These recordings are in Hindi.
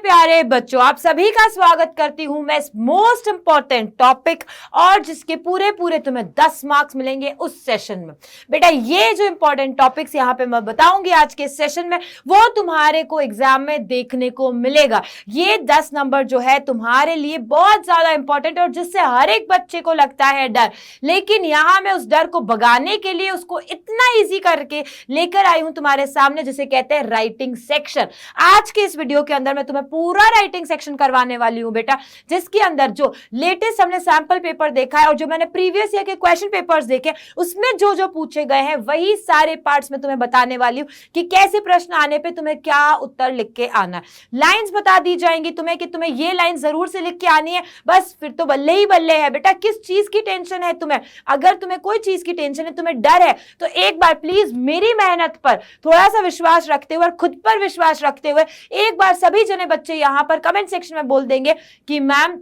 प्यारे बच्चों, आप सभी का स्वागत करती हूं मैं इस मोस्ट इंपॉर्टेंट टॉपिक और जिसके पूरे पूरे तुम्हें 10 मार्क्स मिलेंगे उस सेशन में। बेटा ये जो इंपॉर्टेंट टॉपिक्स यहां पे मैं बताऊंगी आज के सेशन में वो तुम्हारे को एग्जाम में देखने को मिलेगा। ये 10 नंबर जो है तुम्हारे लिए बहुत ज्यादा इंपॉर्टेंट और जिससे हर एक बच्चे को लगता है डर, लेकिन यहां मैं उस डर को भगाने के लिए उसको इतना ईजी करके लेकर आई हूं तुम्हारे सामने, जिसे कहते हैं राइटिंग सेक्शन। आज के इस वीडियो के अंदर मैं तुम्हें पूरा राइटिंग सेक्शन करवाने वाली हूं बेटा, जिसके अंदर जो लेटेस्ट हमने सैंपल पेपर देखा है और जो मैंने प्रीवियस ईयर के क्वेश्चन पेपर्स देखे उसमें जो जो पूछे गए हैं वही सारे पार्ट्स में तुम्हें बताने वाली हूं कि कैसे प्रश्न आने पे तुम्हें क्या उत्तर लिख के आना है। लाइंस बता दी जाएंगी तुम्हें कि तुम्हें ये लाइन जरूर से लिख के आनी है, बस फिर तो बल्ले ही बल्ले है बेटा। किस चीज की टेंशन है तुम्हें? अगर तुम्हें कोई चीज की टेंशन है, तुम्हें डर है, तो एक बार प्लीज मेरी मेहनत पर थोड़ा सा विश्वास रखते हुए और खुद पर विश्वास रखते हुए एक बार सभी जने बच्चे यहां पर कमेंट सेक्शन में बोल देंगे कि मैम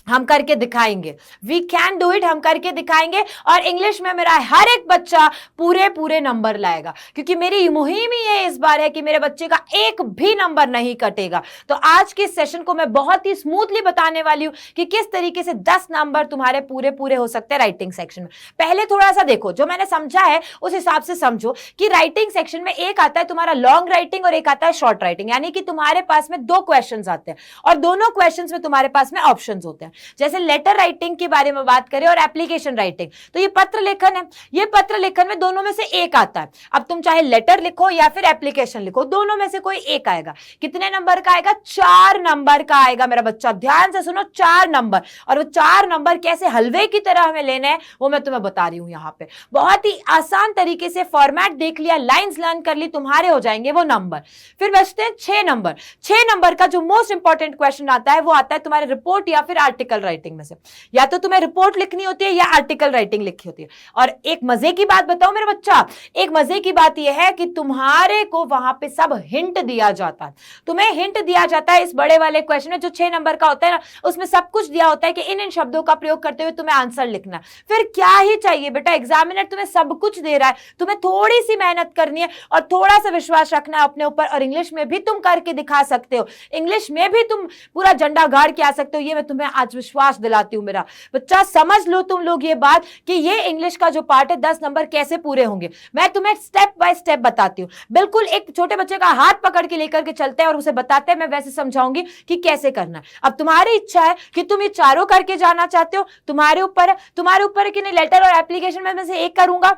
हम करके दिखाएंगे, वी कैन डू इट, हम करके दिखाएंगे। और इंग्लिश में मेरा हर एक बच्चा पूरे पूरे नंबर लाएगा, क्योंकि मेरी मुहिम ही ये इस बार है कि मेरे बच्चे का एक भी नंबर नहीं कटेगा। तो आज के सेशन को मैं बहुत ही स्मूथली बताने वाली हूं कि किस तरीके से 10 नंबर तुम्हारे पूरे पूरे हो सकते हैं राइटिंग सेक्शन में। पहले थोड़ा सा देखो, जो मैंने समझा है उस हिसाब से समझो कि राइटिंग सेक्शन में एक आता है तुम्हारा लॉन्ग राइटिंग और एक आता है शॉर्ट राइटिंग, यानी कि तुम्हारे पास में 2 क्वेश्चन आते हैं और दोनों क्वेश्चन में तुम्हारे पास में ऑप्शन होते हैं। जैसे लेटर राइटिंग के बारे में बात करें और एप्लीकेशन राइटिंग, तो ये पत्र लेखन है। ये पत्र लेखन में दोनों में से एक आता है। अब तुम चाहे लेटर लिखो या फिर एप्लीकेशन लिखो, दोनों में से कोई एक आएगा। कितने नंबर का आएगा? 4 नंबर का आएगा मेरा बच्चा। ध्यान से सुनो, 4 नंबर। और वो 4 नंबर कैसे हलवे की तरह हमें लेने हैं वो मैं तुम्हें बता रही हूं यहां पे। बहुत ही आसान तरीके से फॉर्मेट देख लिया, लाइंस लर्न कर ली, तुम्हारे हो जाएंगे वो नंबर। फिर बचते हैं 6 नंबर। 6 नंबर का जो मोस्ट इंपॉर्टेंट क्वेश्चन आता है वो आता है तुम्हारे रिपोर्ट या फिर आर्टिकल राइटिंग में से। या तो तुम्हें रिपोर्ट लिखनी होती है या आर्टिकल राइटिंग लिखनी होती है। और एक मजे की बात बताओ मेरे बच्चा, एक मजे की बात यह है कि तुम्हारे को वहां पे सब हिंट दिया जाता है। तुम्हें हिंट दिया जाता है इस बड़े वाले क्वेश्चन में जो 6 नंबर का होता है ना, उसमें सब कुछ दिया होता है कि इन इन शब्दों का प्रयोग करते हुए तुम्हें आंसर लिखना है। फिर क्या ही चाहिए बेटा, एग्जामिनर तुम्हें सब कुछ दे रहा है, तुम्हें थोड़ी सी मेहनत करनी है और थोड़ा सा विश्वास रखना है अपने ऊपर। और इंग्लिश में भी तुम करके दिखा सकते हो, इंग्लिश में भी तुम पूरा झंडा गाड़ के आ सकते हो। ये मैं तुम्हें आज विश्वास दिलाती हूं मेरा बच्चा। समझ लो तुम लोग ये बात कि ये इंग्लिश का जो पार्ट है 10 नंबर कैसे पूरे होंगे, मैं तुम्हें स्टेप बाय स्टेप बताती हूं। बिल्कुल एक छोटे बच्चे का हाथ पकड़ के लेकर के चलते हैं और उसे बताते हैं, मैं वैसे समझाऊंगी कि कैसे करना है। अब तुम्हारी इच्छा है कि तुम ये चारों करके जाना चाहते हो, तुम्हारे ऊपर है। तुम्हारे ऊपर है कि नहीं लेटर और एप्लीकेशन में से एक करूंगा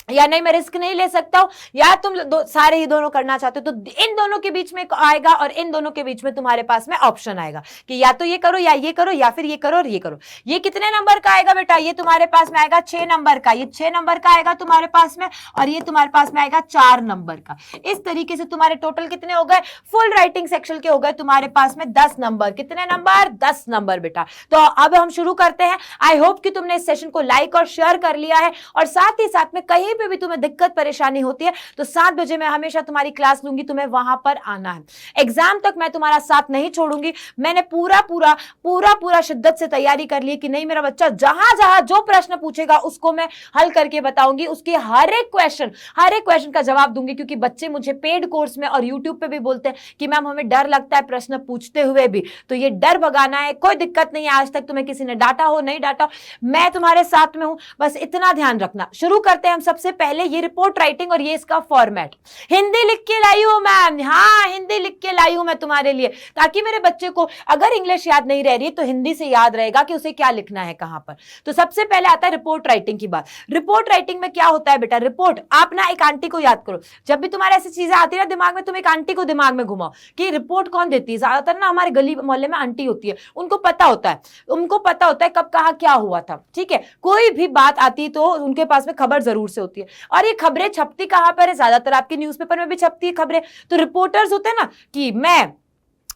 या नहीं, मैं रिस्क नहीं ले सकता हूं, या तुम सारे ही दोनों करना चाहते हो, तो इन दोनों के बीच में आएगा और इन दोनों के बीच में तुम्हारे पास में ऑप्शन आएगा कि या तो ये करो या ये करो या फिर ये करो और ये करो। ये कितने नंबर का आएगा बेटा? ये तुम्हारे पास में आएगा 6 नंबर का। ये 6 नंबर का आएगा तुम्हारे पास में और ये तुम्हारे पास में आएगा 4 नंबर का। इस तरीके से तुम्हारे टोटल कितने हो गए? फुल राइटिंग सेक्शन के हो गए तुम्हारे पास में 10 नंबर। कितने नंबर? 10 नंबर बेटा। तो अब हम शुरू करते हैं। आई होप कि तुमने इस सेशन को लाइक और शेयर कर लिया है और साथ ही साथ में कहीं पे भी तुम्हें दिक्कत परेशानी होती है तो 7 बजे मैं हमेशा तुम्हारी क्लास लूंगी, तुम्हें वहां पर आना है। एग्जाम तक मैं तुम्हारा साथ नहीं छोड़ूंगी। मैंने पूरा शिद्दत से तैयारी कर ली कि नहीं मेरा बच्चा जहां जहां जो प्रश्न पूछेगा उसको मैं हल करके बताऊंगी, उसके हर एक क्वेश्चन का जवाब दूंगी। क्योंकि बच्चे मुझे पेड कोर्स में और यूट्यूब पे भी बोलते हैं कि मैम हमें डर लगता है प्रश्न पूछते हुए भी, तो ये डर भगाना है। कोई दिक्कत नहीं है, आज तक तुम्हें किसी ने डांटा हो नहीं डांटा, मैं तुम्हारे साथ में हूं, बस इतना ध्यान रखना। शुरू करते हैं हम सबसे पहले ये रिपोर्ट राइटिंग और ये इसका फॉर्मेट। हिंदी लिख के लाई हूं मैम, हाँ हिंदी लिख के लाई हूं मैं तुम्हारे लिए, ताकि मेरे बच्चे को अगर इंग्लिश याद नहीं रह रही तो हिंदी से याद रहेगा कि उसे क्या लिखना है कहां पर। तो सबसे पहले आता है रिपोर्ट राइटिंग की बात। रिपोर्ट राइटिंग में क्या होता है बेटा? रिपोर्ट, आप ना एक आंटी को याद करो, जब भी तुम्हारे ऐसी चीजें आती है ना दिमाग में, तुम एक आंटी को दिमाग में घुमाओ कि रिपोर्ट कौन देती है। ज्यादातर ना हमारे गली मोहल्ले में आंटी होती है, उनको पता होता है कब कहां क्या हुआ था। ठीक है, कोई भी बात आती तो उनके पास में खबर जरूर से होती है। और ये खबरें छपती कहां पर है? ज्यादातर आपके न्यूज़पेपर में भी छपती है खबरें। तो रिपोर्टर्स होते हैं ना कि मैं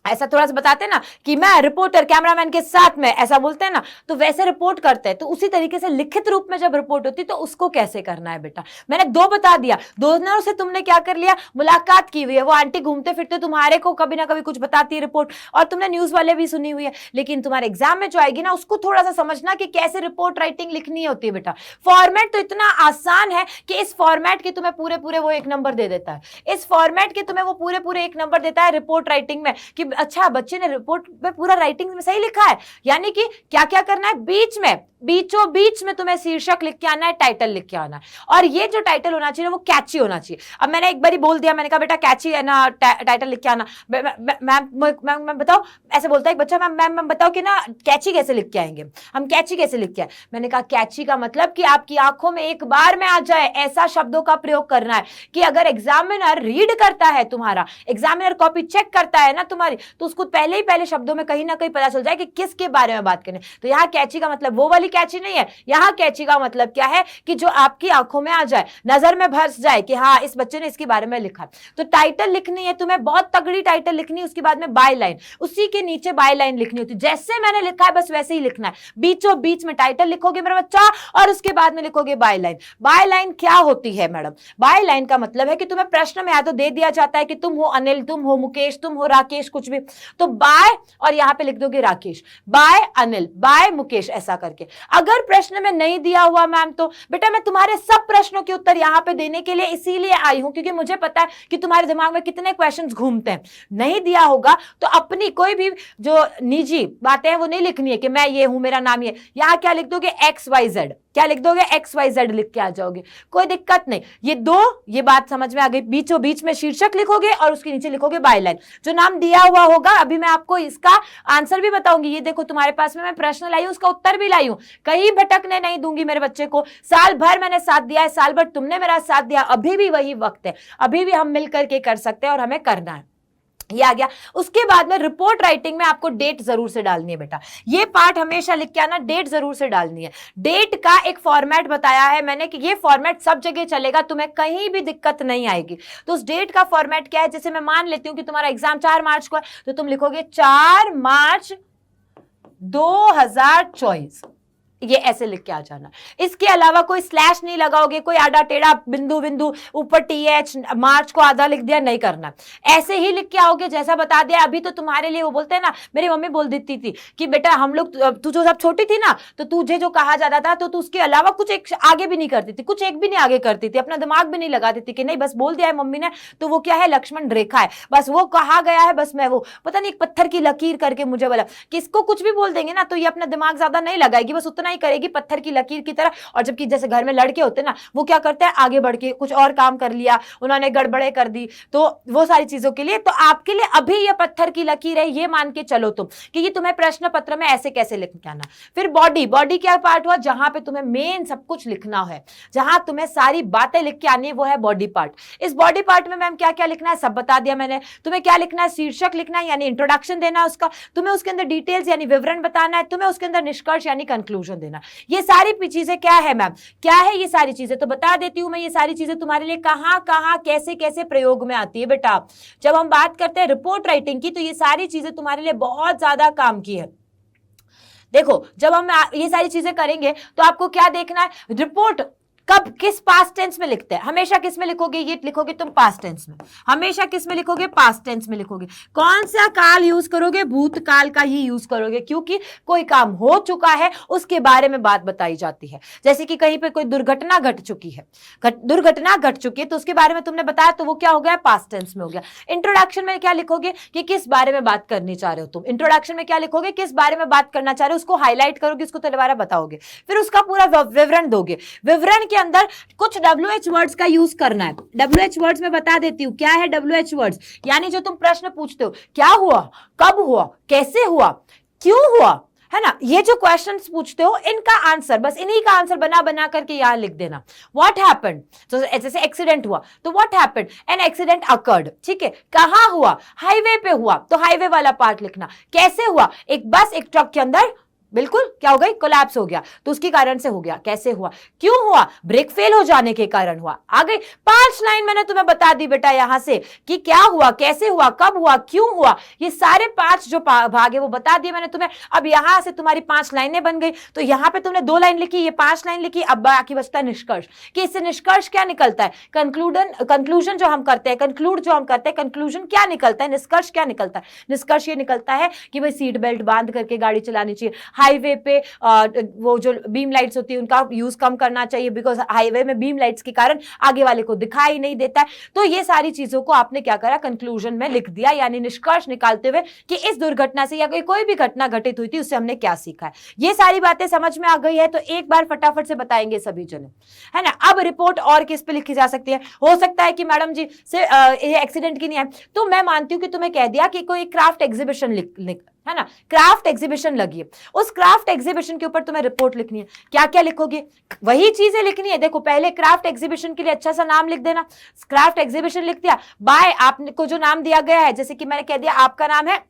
ऐसा थोड़ा सा बताते हैं ना कि मैं रिपोर्टर कैमरामैन के साथ में, ऐसा बोलते हैं ना, तो वैसे रिपोर्ट करते हैं। तो उसी तरीके से लिखित रूप में जब रिपोर्ट होती है तो उसको कैसे करना है बेटा, मैंने 2 बता दिया। दोनों से तुमने क्या कर लिया? मुलाकात की हुई है, वो आंटी घूमते फिरते तुम्हारे को कभी ना कभी कुछ बताती है रिपोर्ट, और तुमने न्यूज वाले भी सुनी हुई है। लेकिन तुम्हारे एग्जाम में जो आएगी ना उसको थोड़ा सा समझना कि कैसे रिपोर्ट राइटिंग लिखनी होती है बेटा। फॉर्मेट तो इतना आसान है कि इस फॉर्मेट के तुम्हें पूरे वो 1 नंबर दे देता है। इस फॉर्मेट के तुम्हें वो पूरे 1 नंबर देता है रिपोर्ट राइटिंग में कि अच्छा बच्चे ने रिपोर्ट में पूरा राइटिंग में सही लिखा है, यानी कि क्या क्या करना है, बीच में बीचों बीच में तुम्हें शीर्षक लिख के आना है, टाइटल लिख के आना है, और ये जो टाइटल होना चाहिए वो कैची होना चाहिए। अब मैंने एक बार बोल दिया, मैंने कहा बेटा कैची है ना, टाइटल लिख के आना। मैम बताओ, ऐसे बोलता है एक बच्चा, मैम बताओ कि ना कैची कैसे लिख के आएंगे, हम कैची कैसे लिख के आए। मैंने कहा कैची का मतलब कि आपकी आंखों में एक बार में आ जाए, ऐसा शब्दों का प्रयोग करना है कि अगर एग्जामिनर रीड करता है, तुम्हारा एग्जामिनर कॉपी चेक करता है ना तुम्हारी, तो उसको पहले ही पहले शब्दों में कहीं ना कहीं पता चल जाए कि किसके बारे में बात करनी। तो यहाँ कैची का मतलब वो वाली कैची नहीं है, यहाँ कैची का मतलब क्या है कि जो आपकी आंखों में आ जाए, नजर में भस जाए कि हाँ इस बच्चे ने इसके बारे में लिखा। तो टाइटल लिखनी है तुम्हें, बहुत तगड़ी टाइटल लिखनी है, उसके बाद में बाय लाइन, उसी के नीचे बाय लाइन लिखनी होती है। जैसे मैंने लिखा है बस वैसे ही लिखना है, बीचों बीच में टाइटल लिखोगे मेरा बच्चा, और उसके बाद में लिखोगे बाय लाइन। बाय लाइन क्या होती है मैडम? बाय लाइन का मतलब है कि तुम्हें प्रश्न में या तो दे दिया जाता है कि तुम हो अनिल, तुम हो मुकेश, तुम हो राकेश, कुछ भी, तो बाय और यहां पे लिख दोगे राकेश, बाय अनिल, बाय मुकेश, ऐसा करके। अगर प्रश्न में नहीं दिया हुआ मैम, तो बेटा मैं तुम्हारे सब प्रश्नों के उत्तर यहां पे देने के लिए इसीलिए आई हूं क्योंकि मुझे पता है कि तुम्हारे दिमाग में कितने क्वेश्चंस घूमते हैं। नहीं दिया होगा तो अपनी कोई भी जो निजी बातें हैं वो नहीं लिखनी है कि मैं ये हूं, मेरा नाम ये, यहां क्या लिख दोगे XYZ, क्या लिख दोगे XYZ लिख के आ जाओगे, कोई दिक्कत नहीं। ये बात समझ में आ गई। बीचों बीच में शीर्षक लिखोगे और उसके नीचे लिखोगे बाय लाइन, जो नाम दिया हुआ होगा। अभी मैं आपको इसका आंसर भी बताऊंगी, ये देखो तुम्हारे पास में मैं प्रश्न लाई हूं, उसका उत्तर भी लाई हूं, कहीं भटकने नहीं दूंगी मेरे बच्चे को। साल भर मैंने साथ दिया है, साल भर तुमने मेरा साथ दिया, अभी भी वही वक्त है, अभी भी हम मिलकर के कर सकते हैं और हमें करना है। ये आ गया। उसके बाद में रिपोर्ट राइटिंग में आपको डेट जरूर से डालनी है बेटा, ये पार्ट हमेशा लिख के आना, डेट जरूर से डालनी है। डेट का एक फॉर्मेट बताया है मैंने कि ये फॉर्मेट सब जगह चलेगा, तुम्हें कहीं भी दिक्कत नहीं आएगी। तो उस डेट का फॉर्मेट क्या है, जैसे मैं मान लेती हूं कि तुम्हारा एग्जाम 4 मार्च को है, तो तुम लिखोगे 4 मार्च 2024, ये ऐसे लिख के आ जाना। इसके अलावा कोई स्लैश नहीं लगाओगे, कोई आड़ा टेढ़ा बिंदु बिंदु ऊपर TH मार्च को आधा लिख दिया, नहीं करना, ऐसे ही लिख के आओगे जैसा बता दिया। अभी तो तुम्हारे लिए वो बोलते हैं ना, मेरी मम्मी बोल देती थी कि बेटा हम लोग, तू जो सब छोटी थी ना, तो तुझे जो कहा जाता था तो तू उसके अलावा कुछ एक आगे भी नहीं करती थी, कुछ एक भी नहीं आगे करती थी, अपना दिमाग भी नहीं लगाती थी कि नहीं बस बोल दिया है मम्मी ने तो वो क्या है, लक्ष्मण रेखा है, बस वो कहा गया है, बस मैं वो पता नहीं एक पत्थर की लकीर करके मुझे बोला कि इसको कुछ भी बोल देंगे ना तो ये अपना दिमाग ज्यादा नहीं लगाएगी, बस उतना ही करेगी पत्थर की लकीर की तरह। और जबकि जैसे घर में लड़के होते हैं ना, वो क्या करते हैं, आगे बढ़ के कुछ और काम कर लिया, उन्होंने गड़बड़े कर दी, तो वो सारी चीजों के लिए, तो आपके लिए अभी ये पत्थर की लकीर है, ये मान के चलो तुम कि ये तुम्हें प्रश्न पत्र में ऐसे कैसे लिख के आना। फिर बॉडी क्या पार्ट हुआ, जहां पे तुम्हें मेन सब कुछ लिखना है, जहां तुम्हें सारी बातें लिख के आनी है, वो है बॉडी पार्ट। इस बॉडी पार्ट में मैम क्या क्या लिखना है सब बता दिया मैंने। तुम्हें क्या लिखना है, शीर्षक लिखना है यानी इंट्रोडक्शन देना है उसका, तुम्हें उसके अंदर डिटेल्स यानी विवरण बताना है, तुम्हें उसके अंदर निष्कर्ष यानी कंक्लूजन देना। ये सारी चीजें क्या है मैम, क्या है ये सारी चीजें, तो बता देती हूं मैं। ये सारी चीजें तुम्हारे लिए कहां कहां कैसे कैसे प्रयोग में आती है बेटा। जब हम बात करते हैं रिपोर्ट राइटिंग की, तो ये सारी चीजें तुम्हारे लिए बहुत ज्यादा काम की है। देखो जब हम ये सारी चीजें करेंगे तो आपको क्या देखना है, रिपोर्ट कब किस पास्ट टेंस में लिखते हैं, हमेशा किस में लिखोगे, ये लिखोगे तुम पास्ट टेंस में, हमेशा किस में लिखोगे, पास्ट टेंस में लिखोगे। कौन सा काल यूज करोगे, भूतकाल का ही यूज करोगे, क्योंकि कोई काम हो चुका है उसके बारे में बात बताई जाती है। जैसे कि कहीं पे कोई दुर्घटना घट चुकी है, दुर्घटना घट चुकी है तो उसके बारे में तुमने बताया, तो वो क्या हो गया, पास्ट टेंस में हो गया। इंट्रोडक्शन में क्या लिखोगे कि किस बारे में बात करनी चाह रहे हो तुम, इंट्रोडक्शन में क्या लिखोगे, किस बारे में बात करना चाह रहे हो, उसको हाईलाइट करोगे, उसको दोबारा बताओगे, फिर उसका पूरा विवरण दोगे। विवरण के अंदर कुछ WH वर्ड्स का यूज करना है। WH वर्ड्स में बता देती हूं क्या है WH वर्ड्स, यानी जो तुम प्रश्न पूछते हो, क्या हुआ, कब हुआ, कैसे हुआ, क्यों हुआ, है ना, ये जो क्वेश्चंस पूछते हो इनका आंसर, बस इन्हीं का आंसर बना बना करके यहां लिख देना। व्हाट हैपेंड, तो जैसे एक्सीडेंट हुआ तो what happened, an accident occurred, ठीक है। कहां हुआ, हाईवे पे हुआ, तो हाईवे वाला पार्ट लिखना। कैसे हुआ, एक बस एक ट्रक के अंदर बिल्कुल क्या हो गई, कोलैप्स हो गया, तो उसके कारण से हो गया। कैसे हुआ, क्यों हुआ, ब्रेक फेल हो जाने के कारण हुआ। आ गई 5 लाइन मैंने तुम्हें बता दी बेटा यहां से कि क्या हुआ, कैसे हुआ, कब हुआ, क्यों हुआ, ये सारे 5 जो भाग है वो बता दिए मैंने तुम्हें। अब यहां से तुम्हारी 5 लाइनें बन गई, तो यहां पे तुमने 2 लाइन लिखी, ये 5 लाइन लिखी। अब बाकी बचता है निष्कर्ष, कि इससे निष्कर्ष क्या निकलता है, कंक्लूजन जो हम करते हैं, कंक्लूजन क्या निकलता है, निष्कर्ष क्या निकलता है। निष्कर्ष ये निकलता है कि भाई सीट बेल्ट बांध करके गाड़ी चलानी चाहिए, हाईवे पे वो जो बीम लाइट्स होती है उनका यूज कम करना चाहिए, बिकॉज हाईवे में बीम लाइट्स के कारण आगे वाले को दिखाई नहीं देता है। तो ये सारी चीजों को आपने क्या करा, कंक्लूजन में लिख दिया, यानी निष्कर्ष निकालते हुए कि इस दुर्घटना से या कोई भी घटना घटित हुई थी उससे हमने क्या सीखा है। ये सारी बातें समझ में आ गई है तो एक बार फटाफट से बताएंगे सभी जने, है ना। अब रिपोर्ट और किस पे लिखी जा सकती है? हो सकता है कि मैडम जी से ये एक्सीडेंट की नहीं है, तो मैं मानती हूं कि तुम्हें कह दिया कि कोई क्राफ्ट एग्जीबिशन लिख, है ना, क्राफ्ट एग्जीबिशन लगी है, उस क्राफ्ट एग्जीबिशन के ऊपर तुम्हें रिपोर्ट लिखनी है। क्या क्या लिखोगे? वही चीजें लिखनी है। देखो पहले क्राफ्ट एग्जीबिशन के लिए अच्छा सा नाम लिख देना, क्राफ्ट एग्जीबिशन लिख दिया, बाय आपको जो नाम दिया गया है, जैसे कि मैंने कह दिया आपका नाम है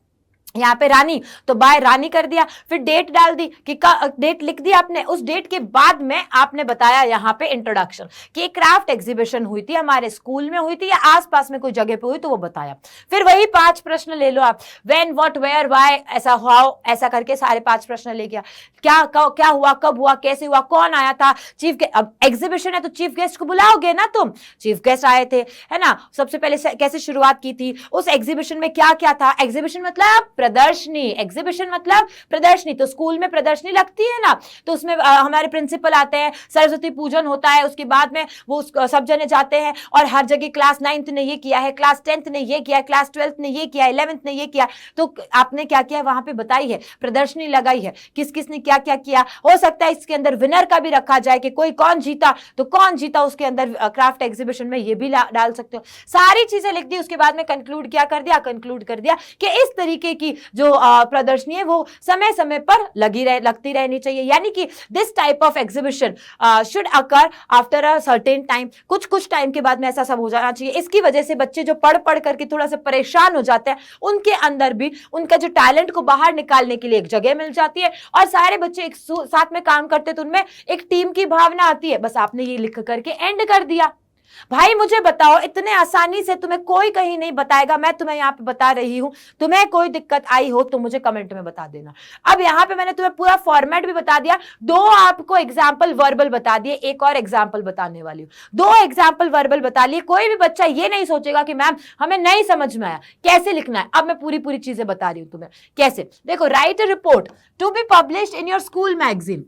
यहाँ पे रानी, तो बाय रानी कर दिया, फिर डेट डाल दी कि डेट लिख दी आपने, उस डेट के बाद में आपने बताया यहाँ पे इंट्रोडक्शन कि क्राफ्ट एग्जीबिशन हुई थी, हमारे स्कूल में हुई थी या आसपास में कोई जगह पे हुई, तो वो बताया। फिर वही 5 प्रश्न ले लो आप, व्हेन, व्हाट, वेयर, व्हाई, ऐसा हाउ, ऐसा करके सारे 5 प्रश्न ले गया। क्या हुआ, कब हुआ, कैसे हुआ, कौन आया था, चीफ गेस्ट, अब एग्जीबिशन है तो चीफ गेस्ट को बुलाओगे ना तुम, चीफ गेस्ट आए थे, है ना, सबसे पहले कैसे शुरुआत की थी, उस एग्जीबिशन में क्या क्या था। एग्जीबिशन मतलब प्रदर्शनी, एग्जीबिशन मतलब प्रदर्शनी, तो स्कूल में प्रदर्शनी लगती है ना, तो उसमें हमारे प्रिंसिपल आते हैं, सरस्वती पूजन होता है, उसके बाद में वो सब जने जाते हैं और हर जगह क्लास 9th ने ये किया है, क्लास 10th ने ये किया है, क्लास 12th ने ये किया है, 11th ने ये किया, तो आपने क्या किया वहां पे बताई है, प्रदर्शनी लगाई है, किस किस ने क्या क्या किया। हो सकता है इसके अंदर विनर का भी रखा जाए कि कोई कौन जीता, तो कौन जीता उसके अंदर क्राफ्ट एग्जीबिशन में, ये भी डाल सकते हो। सारी चीजें लिख दी, उसके बाद में कंक्लूड क्या कर दिया, कंक्लूड कर दिया कि इस तरीके की जो प्रदर्शनी है वो समय समय पर लगती रहनी चाहिए, यानी कि this type of exhibition should occur after a certain time, कुछ टाइम के बाद में ऐसा सब हो जाना चाहिए। इसकी वजह से बच्चे जो पढ़ करके थोड़ा सा परेशान हो जाते हैं, उनके अंदर भी उनका जो टैलेंट को बाहर निकालने के लिए एक जगह मिल जाती है, और सारे बच्चे एक साथ में काम करते तो उनमें एक टीम की भावना आती है। बस आपने ये लिख करके एंड कर दिया। भाई मुझे बताओ, इतने आसानी से तुम्हें कोई कहीं नहीं बताएगा, मैं तुम्हें यहाँ पे बता रही हूं, तुम्हें कोई दिक्कत आई हो तो मुझे कमेंट में बता देना। अब यहाँ पे मैंने तुम्हें पूरा फॉर्मेट भी बता दिया, 2 आपको एग्जाम्पल वर्बल बता दिए, एक और एग्जाम्पल बताने वाली हूँ। 2 एग्जाम्पल वर्बल बता लिए, कोई भी बच्चा ये नहीं सोचेगा कि मैम हमें नहीं समझ में आया, कैसे लिखना है। अब मैं पूरी चीजें बता रही हूँ तुम्हें कैसे। देखो, write a report to be published in your school magazine,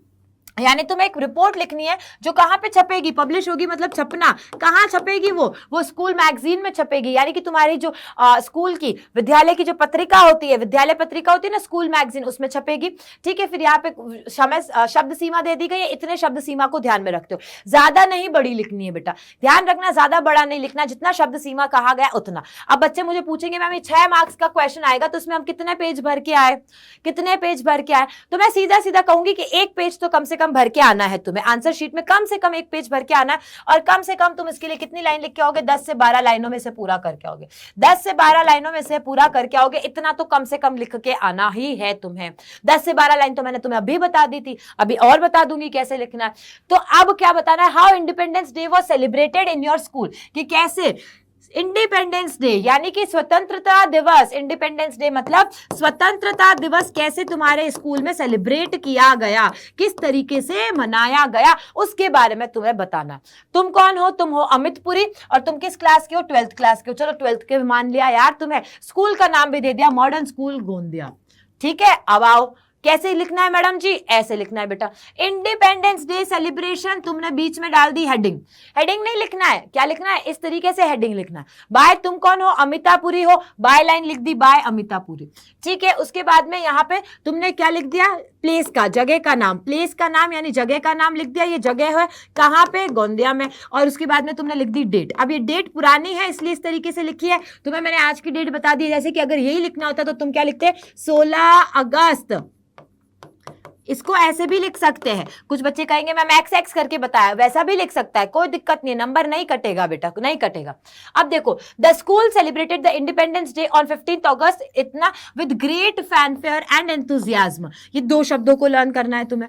यानी तुम्हें एक रिपोर्ट लिखनी है जो कहां पे छपेगी, पब्लिश होगी मतलब छपना, कहां छपेगी, वो स्कूल मैगजीन में छपेगी, यानी कि तुम्हारी जो स्कूल की विद्यालय की जो पत्रिका होती है, विद्यालय पत्रिका होती है ना, स्कूल मैगजीन, उसमें छपेगी। ठीक है, फिर यहाँ पे शब्द सीमा दे दी गई है, इतने शब्द सीमा को ध्यान में रखते हो, ज्यादा नहीं बड़ी लिखनी है बेटा, ध्यान रखना, ज्यादा बड़ा नहीं लिखना, जितना शब्द सीमा कहा गया उतना। अब बच्चे मुझे पूछेंगे मैम 6 मार्क्स का क्वेश्चन आएगा तो उसमें हम कितने पेज भर के आए, तो मैं सीधा कहूंगी कि 1 पेज तो कम से कम भर के आना है तुम्हें, आंसर शीट में कम से कम 1 पेज भर के आना है, और कम से कम तुम इसके लिए कितनी लाइन लिख के आओगे, 10 से 12 लाइनों में से पूरा करके आओगे, 10 से 12 लाइनों में से पूरा करके आओगे, इतना तो कम से कम लिख के आना ही है तुम्हें। 10 से 12 लाइन तो मैंने तुम्हें अभी बता दी थी, अभी और बता दूंगी कैसे लिखना है। तो अब क्या बताना है, how independence day was celebrated in your school, कि कैसे इंडिपेंडेंस डे यानी कि स्वतंत्रता दिवस, इंडिपेंडेंस डे मतलब स्वतंत्रता दिवस कैसे तुम्हारे स्कूल में सेलिब्रेट किया गया, किस तरीके से मनाया गया, उसके बारे में तुम्हें बताना। तुम कौन हो? तुम हो अमित पुरी, और तुम किस क्लास के हो? 12th क्लास के हो। चलो 12th के मान लिया यार, तुम्हें स्कूल का नाम भी दे दिया, मॉडर्न स्कूल गोंदिया। ठीक है, अब आओ, कैसे लिखना है मैडम जी? ऐसे लिखना है बेटा, इंडिपेंडेंस डे सेलिब्रेशन, तुमने बीच में डाल दी हेडिंग, हेडिंग नहीं लिखना है, क्या लिखना है, इस तरीके से हेडिंग लिखना है। बाय तुम कौन हो? अमितापुरी हो, बाय लाइन लिख दी, बाय अमितापुरी। ठीक है, उसके बाद में यहाँ पे तुमने क्या लिख दिया, प्लेस का, जगह का नाम, प्लेस का नाम यानी जगह का नाम लिख दिया, ये जगह है कहाँ पे, गोंदिया में, और उसके बाद में तुमने लिख दी डेट। अब ये डेट पुरानी है इसलिए इस तरीके से लिखी है, तुम्हें मैंने आज की डेट बता दी, जैसे कि अगर यही लिखना होता तो तुम क्या लिखते, 16 अगस्त, इसको ऐसे भी लिख सकते हैं। कुछ बच्चे कहेंगे मैम एक्स करके बताया, वैसा भी लिख सकता है, कोई दिक्कत नहीं, नंबर नहीं कटेगा बेटा, नहीं कटेगा। अब देखो, the school celebrated the independence day on 15th अगस्त, इतना with great fanfare and enthusiasm, ये 2 शब्दों को लर्न करना है तुम्हें।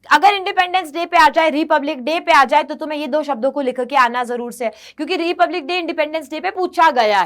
अगर इंडिपेंडेंस डे पे आ जाए, रिपब्लिक डे पे आ जाए, तो तुम्हें ये दो शब्दों को लिख के आना जरूर से, क्योंकि रिपब्लिक डे इंडिपेंडेंस डे पे पूछा गया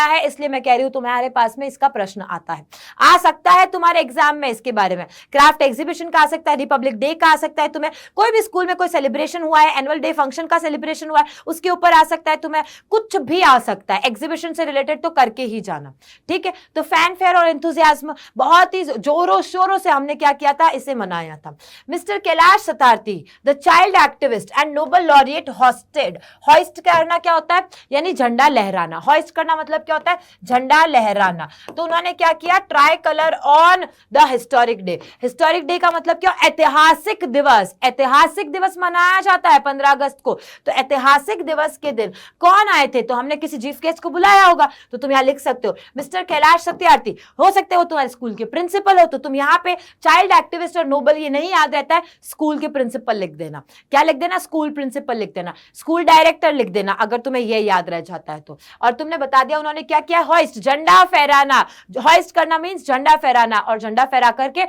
है, इसलिए मैं कह रही हूं तुम्हारे पास में इसका प्रश्न आता है, आ सकता है तुम्हारे एग्जाम में इसके बारे में। क्राफ्ट एग्जीबिशन का आ सकता है, रिपब्लिक डे का आ सकता है, तुम्हें कोई भी स्कूल में कोई सेलिब्रेशन हुआ है, एनुअल डे फंक्शन का सेलिब्रेशन हुआ है, उसके ऊपर आ सकता है, तुम्हें कुछ भी आ सकता है एग्जीबिशन से रिलेटेड, तो करके ही जाना, ठीक है। तो फैन फेयर और एंथुजियाज्म बहुत ही जोरों शोरों से हमने क्या किया था, इसे मनाया था। Mister Kailash Satyarthi, the child activist and Nobel laureate, hosted. Hoist करना क्या होता है, यानी झंडा लहराना। हॉइस्ट करना मतलब क्या होता है, झंडा लहराना। तो उन्होंने क्या किया, try colour on the historic day. Historic day का मतलब क्या, ऐतिहासिक दिवस। ऐतिहासिक दिवस मनाया जाता है 15 अगस्त को, तो ऐतिहासिक दिवस के दिन कौन आए थे, तो हमने किसी चीफ गेस्ट को बुलाया होगा, तो तुम यहां लिख सकते हो मिस्टर कैलाश सत्यार्थी। हो सकते हो तुम्हारे स्कूल के प्रिंसिपल हो, तो तुम यहाँ पे चाइल्ड एक्टिविस्ट और नोबल ये नहीं याद रहता है, स्कूल के प्रिंसिपल लिख देना। क्या लिख देना, स्कूल प्रिंसिपल लिख देना, स्कूल डायरेक्टर लिख देना, अगर तुम्हें ये याद रह जाता है तो। और तुमने बता दिया उन्होंने क्या किया, हॉइस्ट, झंडा फहराना। हॉइस्ट करना मींस झंडा फहराना, और झंडा फहरा करके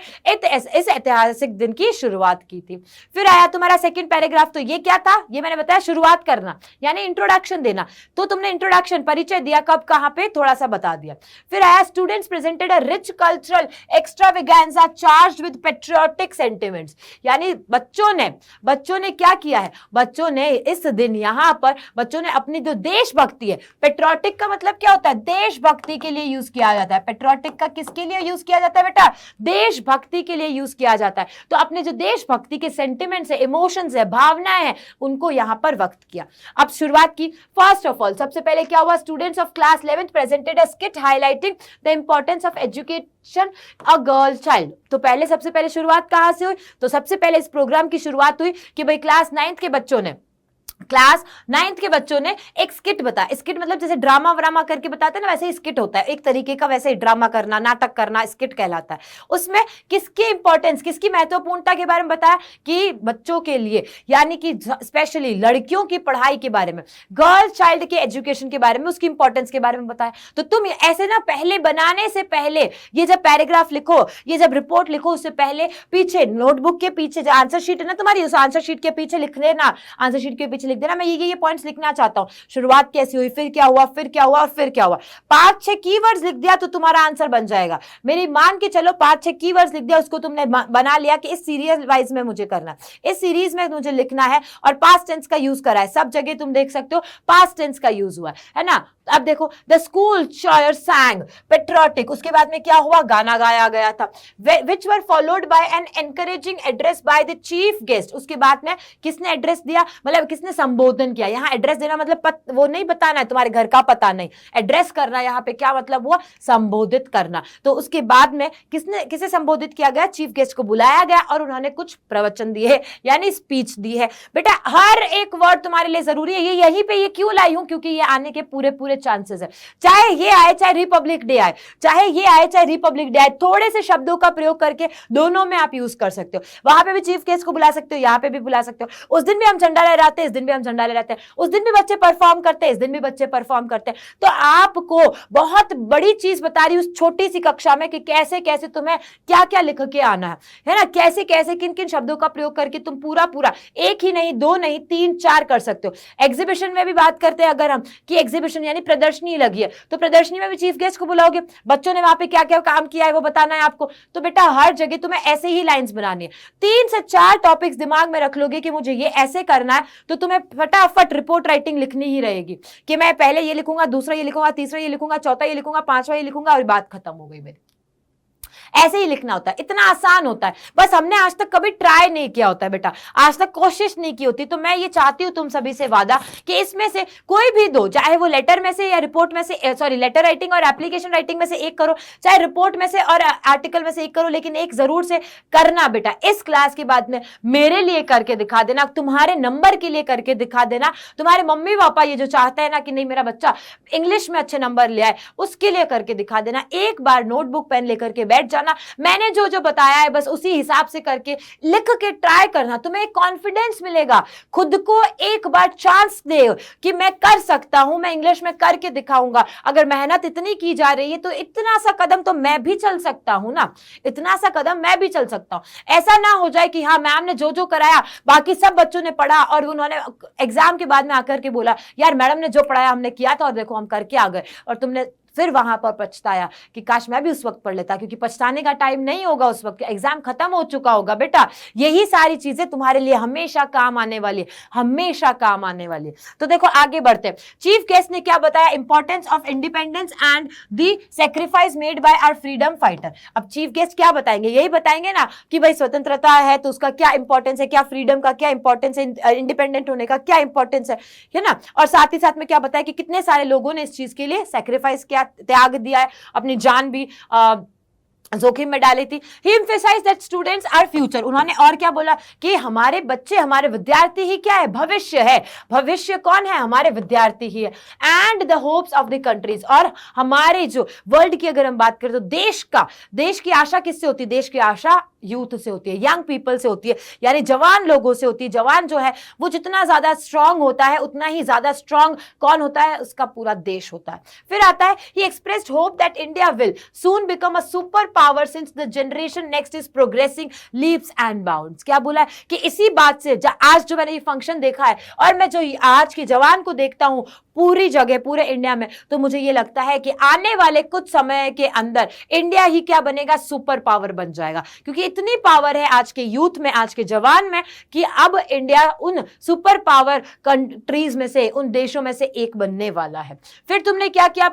इस ऐतिहासिक दिन की शुरुआत की थी। फिर आया तुम्हारा सेकंड पैराग्राफ, तो ये क्या था, ये मैंने बताया शुरुआत करना, यानी इंट्रोडक्शन देना। तो तुमने इंट्रोडक्शन, परिचय दिया, कब कहां पे, थोड़ा सा बता दिया। फिर आया students presented a rich cultural extravaganza charged with patriotic sentiments, यानी बच्चों ने क्या किया है, बच्चों ने इस दिन यहां पर बच्चों ने अपनी जो देशभक्ति है, पेट्रियोटिक का मतलब क्या होता है, देशभक्ति के लिए यूज किया जाता है। पेट्रियोटिक का किसके लिए यूज किया जाता है बेटा, देशभक्ति के लिए यूज किया जाता है। तो अपने जो देशभक्ति के सेंटिमेंट्स है, इमोशंस है, भावनाएं हैं, उनको यहां पर व्यक्त किया। अब शुरुआत की, फर्स्ट ऑफ ऑल सबसे पहले क्या हुआ, students of class 11th presented a skit highlighting the importance of education a girl child. तो पहले सबसे पहले शुरुआत कहां से हुई, तो सबसे पहले इस प्रोग्राम की शुरुआत हुई कि भाई क्लास 9th के बच्चों ने एक स्किट बताया। स्किट मतलब जैसे ड्रामा व्रामा करके बताते हैं ना, वैसे ही स्किट होता है एक तरीके का, वैसे ही ड्रामा करना, नाटक करना स्किट कहलाता है। उसमें किसकी इंपॉर्टेंस, किसकी महत्वपूर्णता के बारे में बताया, कि बच्चों के लिए, यानी कि स्पेशली लड़कियों की पढ़ाई के बारे में, गर्ल चाइल्ड के एजुकेशन के बारे में, उसकी इंपॉर्टेंस के बारे में बताया। तो तुम ऐसे ना पहले बनाने से पहले, ये जब पैराग्राफ लिखो, ये जब रिपोर्ट लिखो, उससे पहले पीछे नोटबुक के पीछे जो आंसर शीट है ना तुम्हारी, उस आंसर शीट के पीछे लिख लेना, आंसर शीट के पीछे लिख देना, मैं ये पॉइंट्स लिखना चाहता हूं, शुरुआत कैसी हुई, फिर क्या हुआ, फिर क्या हुआ, और फिर क्या हुआ। 5-6 कीवर्ड्स लिख दिया तो तुम्हारा आंसर बन जाएगा। मेरी मान के चलो 5-6 कीवर्ड्स लिख दिया, उसको तुमने बना लिया कि इस सीरीज वाइज में मुझे करना है, इस सीरीज में मुझे लिखना है, और पास्ट टेंस का यूज करा है, सब जगह तुम देख सकते हो पास्ट टेंस का यूज हुआ है ना। अब देखो, the school choir sang patriotic, उसके बाद में क्या हुआ, गाना गाया गया था, which were followed by an encouraging address by the chief guest. उसके बाद में किसने एड्रेस दिया, मतलब किसने संबोधन किया। यहाँ एड्रेस देना मतलब वो नहीं बताना है तुम्हारे घर का पता, नहीं, एड्रेस करना, यहाँ पे क्या मतलब हुआ, संबोधित करना। तो उसके बाद में किसे संबोधित किया गया, चीफ गेस्ट को बुलाया गया और उन्होंने कुछ प्रवचन दिए, यानी स्पीच दी है। बेटा हर एक वर्ड तुम्हारे लिए जरूरी है, ये यहीं पे ये क्यों लाई हूं, क्योंकि ये आने के पूरे चांसेस है, चाहे ये आए चाहे रिपब्लिक डे आए, थोड़े से शब्दों का प्रयोग करके दोनों में आप यूज कर सकते हो। वहां पे भी चीफ गेस्ट को बुला सकते हो, यहाँ पे भी बुला सकते हो। उस दिन भी हम झंडा लहराते हैं, इस दिन भी हम झंडा लहराते हैं, उस दिन भी बच्चे परफॉर्म करते हैं, इस दिन भी बच्चे परफॉर्म करते हैं। तो आपको बहुत बड़ी चीज बता रही हूं उस छोटी सी कक्षा में कि कैसे कैसे तुम्हें क्या क्या लिख के आना है ना, कैसे कैसे किन किन शब्दों का प्रयोग करके तुम पूरा एक ही नहीं, 2 नहीं, 3-4 कर सकते हो। एग्जीबिशन में भी बात करते हैं अगर हम, कि एग्जीबिशन यानी प्रदर्शनी लगी है, तो प्रदर्शनी में भी चीफ गेस्ट को बुलाओगे, बच्चों ने वहां पे क्या क्या काम किया है वो बताना है आपको। तो बेटा हर जगह तुम्हें ऐसे ही लाइंस बनानी है। 3 से 4 टॉपिक्स दिमाग में रख लोगे कि मुझे ये ऐसे करना है, तो तुम्हें फटाफट रिपोर्ट राइटिंग लिखनी ही रहेगी कि मैं पहले ये लिखूंगा, दूसरा ये लिखूंगा, तीसरा ये लिखूंगा, चौथा ये लिखूंगा, 5वां ये लिखूंगा, और बात खत्म हो गई मेरी। ऐसे ही लिखना होता है, इतना आसान होता है, बस हमने आज तक कभी ट्राई नहीं किया होता है बेटा, आज तक कोशिश नहीं की होती। तो मैं ये चाहती हूं तुम सभी से वादा कि इसमें से कोई भी दो, चाहे वो लेटर में से या रिपोर्ट में से, सॉरी लेटर राइटिंग और एप्लीकेशन राइटिंग में से एक करो, चाहे रिपोर्ट में से और आर्टिकल में से एक करो, लेकिन एक जरूर से करना बेटा। इस क्लास के बाद में मेरे लिए करके दिखा देना, तुम्हारे नंबर के लिए करके दिखा देना, तुम्हारे मम्मी पापा ये जो चाहते हैं ना कि नहीं मेरा बच्चा इंग्लिश में अच्छे नंबर ले आए, उसके लिए करके दिखा देना। एक बार नोटबुक पेन लेकर के बैठ बैठ जाना, मैंने जो जो बताया है बस उसी हिसाब से करके लिख के ट्राई करना, तुम्हें एक कॉन्फिडेंस मिलेगा। खुद को एक बार चांस दे कि मैं कर सकता हूं, मैं इंग्लिश में करके दिखाऊंगा। अगर मेहनत इतनी की जा रही है तो इतना सा कदम तो मैं भी चल सकता हूं ना, इतना सा कदम मैं भी चल सकता हूं। ऐसा ना हो जाए कि हाँ मैम ने जो जो कराया बाकी सब बच्चों ने पढ़ा और उन्होंने एग्जाम के बाद में आकर के बोला यार मैडम ने जो पढ़ाया हमने किया था और देखो हम करके आ गए, और तुमने फिर वहां पर पछताया कि काश मैं भी उस वक्त पढ़ लेता, क्योंकि पछताने का टाइम नहीं होगा, उस वक्त एग्जाम खत्म हो चुका होगा। बेटा यही सारी चीजें तुम्हारे लिए हमेशा काम आने वाली है, हमेशा काम आने वाली है। तो देखो आगे बढ़ते हैं। चीफ गेस्ट ने क्या बताया, importance of independence and the sacrifice made by our freedom fighter. अब चीफ गेस्ट क्या बताएंगे, यही बताएंगे ना कि भाई स्वतंत्रता है तो उसका क्या इंपॉर्टेंस है, क्या फ्रीडम का क्या इंपॉर्टेंस है, इंडिपेंडेंट होने का क्या इंपॉर्टेंस है ना। और साथ ही साथ में क्या बताया कि कितने सारे लोगों ने इस चीज के लिए सेक्रीफाइस किया, त्याग दिया है, अपनी जान भी जोखिम में डाली थी। He emphasized that students are future। उन्होंने और क्या बोला कि हमारे बच्चे, हमारे विद्यार्थी ही क्या है, भविष्य है। भविष्य कौन है, हमारे विद्यार्थी ही है। And the hopes of the countries, और हमारे जो वर्ल्ड की अगर हम बात करें तो देश की आशा किससे होती है, देश की आशा यूथ से होती है, यंग पीपल से होती है, यानी जवान लोगों से होती है। जवान जो है वो जितना ज्यादा स्ट्रांग होता है उतना ही ज्यादा स्ट्रांग कौन होता है, उसका पूरा देश होता है। फिर आता है he expressed hope that India will soon become a super power since the generation next is progressing leaps and bounds. क्या बोला है कि इसी बात से आज जो मैंने ये फंक्शन देखा है और मैं जो आज के जवान को देखता हूं पूरी जगह, पूरे इंडिया में, तो मुझे ये लगता है कि आने वाले कुछ समय के अंदर इंडिया ही क्या बनेगा, सुपर पावर बन जाएगा। क्योंकि इतनी पावर है आज के यूथ में, आज के जवान में, कि अब इंडिया उन सुपर पावर कंट्रीज में से, उन देशों में से एक बनने वाला है। फिर तुमने क्या किया,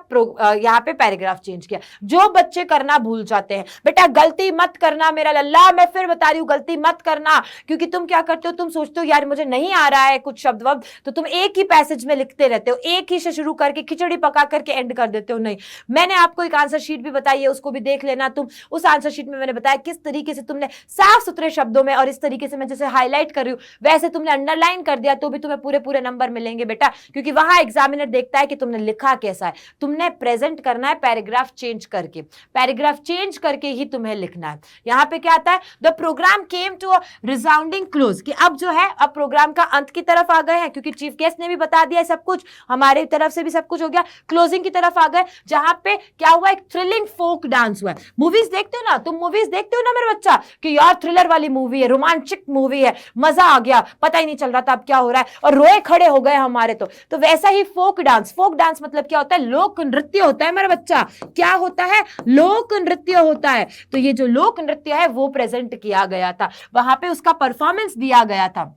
यहाँ पे पैराग्राफ चेंज किया। जो बच्चे करना भूल जाते हैं, बेटा गलती मत करना मेरा लल्ला, मैं फिर बता रही हूं गलती मत करना। क्योंकि तुम क्या करते हो, तुम सोचते हो यार मुझे नहीं आ रहा है कुछ शब्द वब्द, तो तुम एक ही पैसेज में लिखते रहते हो, एक ही से शुरू करके खिचड़ी पका करके एंड कर देते हो। नहीं, मैंने आपको एक आंसर शीट भी बताई है, उसको भी देख लेना तुम। उस आंसर शीट में मैंने बताया किस तरीके से तुमने साफ सुथरे शब्दों में, और इस तरीके से मैं जैसे हाईलाइट कर रही हूं वैसे तुमने अंडरलाइन कर दिया तो भी तुम्हें पूरे पूरे नंबर मिलेंगे बेटा। क्योंकि वहां एग्जामिनर देखता है कि तुमने लिखा कैसा है, तुमने प्रेजेंट करना है पैराग्राफ चेंज करके, पैराग्राफ चेंज करके ही तुम्हें लिखना है। यहां पे क्या आता है, the programme came to a resounding close, कि अब जो है अब प्रोग्राम का अंत की तरफ आ गए हैं, क्योंकि चीफ गेस्ट ने भी बता दिया सब कुछ, हमारे तरफ से भी सब कुछ हो गया, क्लोजिंग की तरफ आ गए, जहां पे क्या हुआ, एक थ्रिलिंग फोक डांस हुआ है। मूवीज देखते हो ना तुम, मूवीज देखते हो ना मेरे बच्चा, कि यार थ्रिलर वाली मूवी है, रोमांचिक मूवी है, मजा आ गया, पता ही नहीं चल रहा था अब क्या हो रहा है, और रोए खड़े हो गए हमारे। तो वैसा ही फोक डांस मतलब क्या होता है, लोक नृत्य होता है मेरा बच्चा। क्या होता है, लोक नृत्य होता है। तो ये जो लोक नृत्य है वो प्रेजेंट किया गया था, वहां पे उसका परफॉर्मेंस दिया गया था।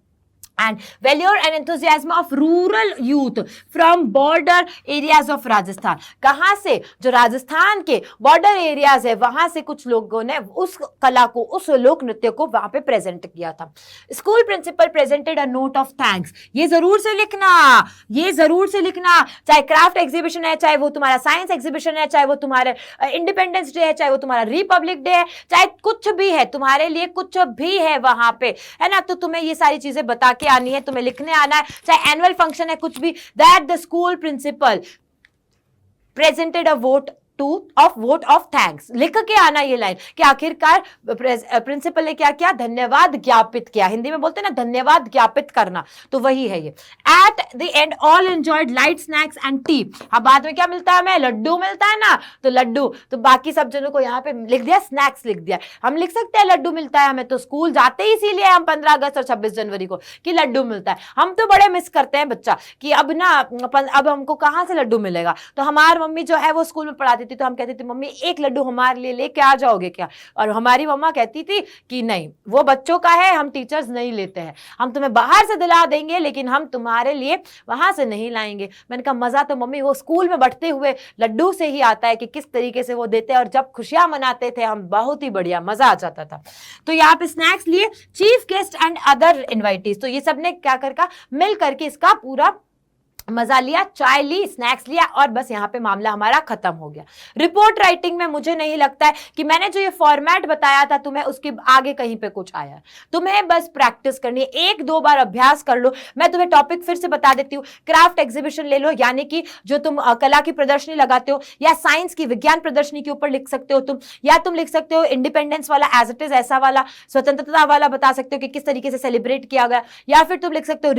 And valor and enthusiasm of rural youth from border areas of Rajasthan। कहां से, जो राजस्थान के बॉर्डर एरियाज है वहां से कुछ लोगों ने उस कला को, उस लोक नृत्य को वहां पे प्रेजेंट किया था। School principal presented a note of thanks. ये जरूर से लिखना, ये जरूर से लिखना, चाहे क्राफ्ट एग्जीबिशन है, चाहे वो तुम्हारा साइंस एग्जीबिशन है, चाहे वो तुम्हारे इंडिपेंडेंस डे है, चाहे वो तुम्हारा रिपब्लिक डे है, चाहे कुछ भी है, तुम्हारे लिए कुछ भी है वहां पे, है ना। तो तुम्हें ये सारी चीजें बता के आनी है, तुम्हें लिखने आना है, चाहे एनुअल फंक्शन है, कुछ भी, that the school principal presented a vote of thanks. लिख के आना ये लाइन कि आखिरकार प्रिंसिपल ने क्या किया, धन्यवाद ज्ञापित किया। हिंदी में बोलते हैं ना धन्यवाद ज्ञापित करना, तो वही है ये। At the end all enjoyed light snacks and T. अब बाद में क्या मिलता है हमें, लड्डू मिलता है ना, तो लड्डू, तो बाकी सब जनों को यहाँ पे लिख दिया, स्नैक्स लिख दिया। हम लिख सकते हैं लड्डू मिलता है हमें, तो स्कूल जाते ही इसीलिए हम 15 अगस्त और 26 जनवरी को कि लड्डू मिलता है। हम तो बड़े मिस करते हैं बच्चा कि अब ना, अब हमको कहाँ से लड्डू मिलेगा। तो हमारी मम्मी जो है वो स्कूल में पढ़ाती थी, तो हम कहते थे मम्मी एक लड्डू हमारे लिए लेके आ जाओगे क्या, और हमारी मम्मा कहती थी कि नहीं वो बच्चों का है, हम टीचर्स नहीं लेते हैं, हम तुम्हें बाहर से दिला देंगे लेकिन हम तुम्हारे लिए वहां से नहीं लाएंगे। मैंने कहा मजा तो मम्मी वो स्कूल में बंटते हुए लड्डू से ही आता है कि किस तरीके से वो देते हैं, और जब खुशियां मनाते थे हम, बहुत ही बढ़िया मजा आ जाता था। तो यहाँ पे स्नैक्स लिए, chief guest and other invitees, तो ये सब ने क्या कर मिल करके इसका पूरा मजा लिया, चाय ली, स्नैक्स लिया और बस यहाँ पे मामला हमारा खत्म हो गया। रिपोर्ट राइटिंग में मुझे नहीं लगता है कि मैंने जो ये फॉर्मेट बताया था तुम्हें उसके आगे कहीं पे कुछ आया। तुम्हें बस प्रैक्टिस करनी है, 1-2 बार अभ्यास कर लो। मैं तुम्हें टॉपिक फिर से बता देती हूँ, क्राफ्ट एग्जीबिशन ले लो, यानी कि जो तुम कला की प्रदर्शनी लगाते हो, या साइंस की विज्ञान प्रदर्शनी के ऊपर लिख सकते हो तुम, या तुम लिख सकते हो इंडिपेंडेंस वाला एज इट इज ऐसा वाला, स्वतंत्रता वाला बता सकते हो कि किस तरीके से सेलिब्रेट किया गया, या फिर तुम लिख सकते हो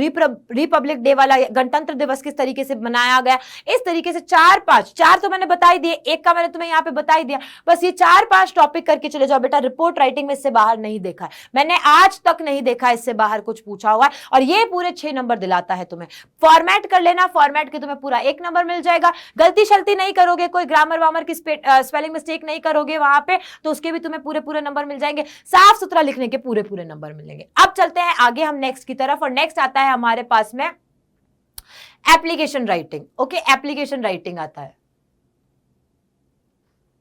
रिपब्लिक डे वाला, गणतंत्र दिवस किस तरीके से बनाया गया। इस तरीके से 4-5, 4 तो मैंने बता ही दिए, एक का मैंने तुम्हें यहाँ पे बता ही दिया। बस ये 4-5 टॉपिक करके चले जाओ बेटा। रिपोर्ट राइटिंग में इससे बाहर नहीं देखा है मैंने, आज तक नहीं देखा इससे बाहर कुछ पूछा हुआ है, और ये पूरे 6 नंबर दिलाता है तुम्हें। फॉर्मेट कर लेना, फॉर्मेट के तुम्हें पूरा 1 नंबर मिल जाएगा। गलती शलती नहीं करोगे, कोई ग्रामर वामर की स्पेलिंग मिस्टेक नहीं करोगे वहां पे, तो उसके भी तुम्हें पूरे पूरे नंबर मिल जाएंगे। साफ सुथरा लिखने के पूरे पूरे नंबर मिलेंगे। अब चलते हैं आगे हम नेक्स्ट की तरफ, और नेक्स्ट आता है हमारे पास में application writing. Okay, application writing आता है,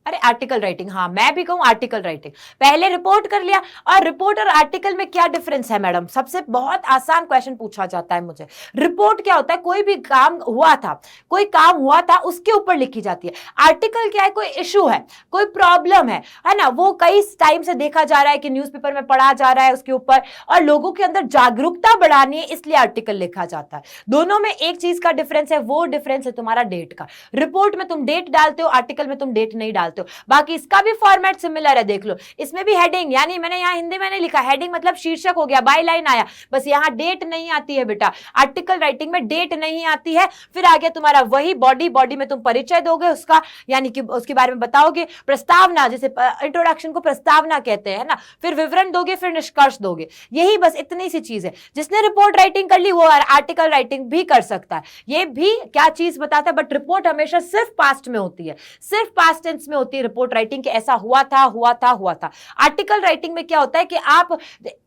अरे आर्टिकल राइटिंग, हाँ मैं भी कहूं आर्टिकल राइटिंग। पहले रिपोर्ट कर लिया, और रिपोर्ट और आर्टिकल में क्या डिफरेंस है मैडम? सबसे बहुत आसान क्वेश्चन पूछा जाता है मुझे। रिपोर्ट क्या होता है? कोई भी काम हुआ था उसके ऊपर लिखी जाती है। आर्टिकल क्या है? कोई इशू है, कोई प्रॉब्लम है ना, वो कई टाइम से देखा जा रहा है कि न्यूज़पेपर में पढ़ा जा रहा है उसके ऊपर, और लोगों के अंदर जागरूकता बढ़ानी है, इसलिए आर्टिकल लिखा जाता है। दोनों में एक चीज का डिफरेंस है, वो डिफरेंस है तुम्हारा डेट का। रिपोर्ट में तुम डेट डालते हो, आर्टिकल में तुम डेट नहीं डालते हो। बाकी इसका भी फॉर्मेट सिमिलर है, देख लो। इसमें भी हेडिंग, यानी मैंने यहाँ हिंदी में नहीं लिखा, हेडिंग मतलब शीर्षक हो गया, बाय लाइन आया, बस यहाँ डेट नहीं आती है बेटा। आर्टिकल राइटिंग में डेट नहीं आती है। फिर आ गया तुम्हारा वही बॉडी, बॉडी में तुम परिचय दोगे उसका, यानी कि उसके बारे में बताओगे। प्रस्तावना, जैसे इंट्रोडक्शन को प्रस्तावना कहते हैं ना, फिर विवरण दोगे, फिर निष्कर्ष दोगे। यही बस इतनी सी चीज है। जिसने रिपोर्ट राइटिंग कर ली वो आर्टिकल राइटिंग भी कर सकता है। ये भी क्या चीज बताता है, बट रिपोर्ट हमेशा सिर्फ पास्ट में होती है, सिर्फ पास्ट टेंस में होती है रिपोर्ट राइटिंग के, ऐसा हुआ था। आर्टिकल राइटिंग में क्या होता है कि आप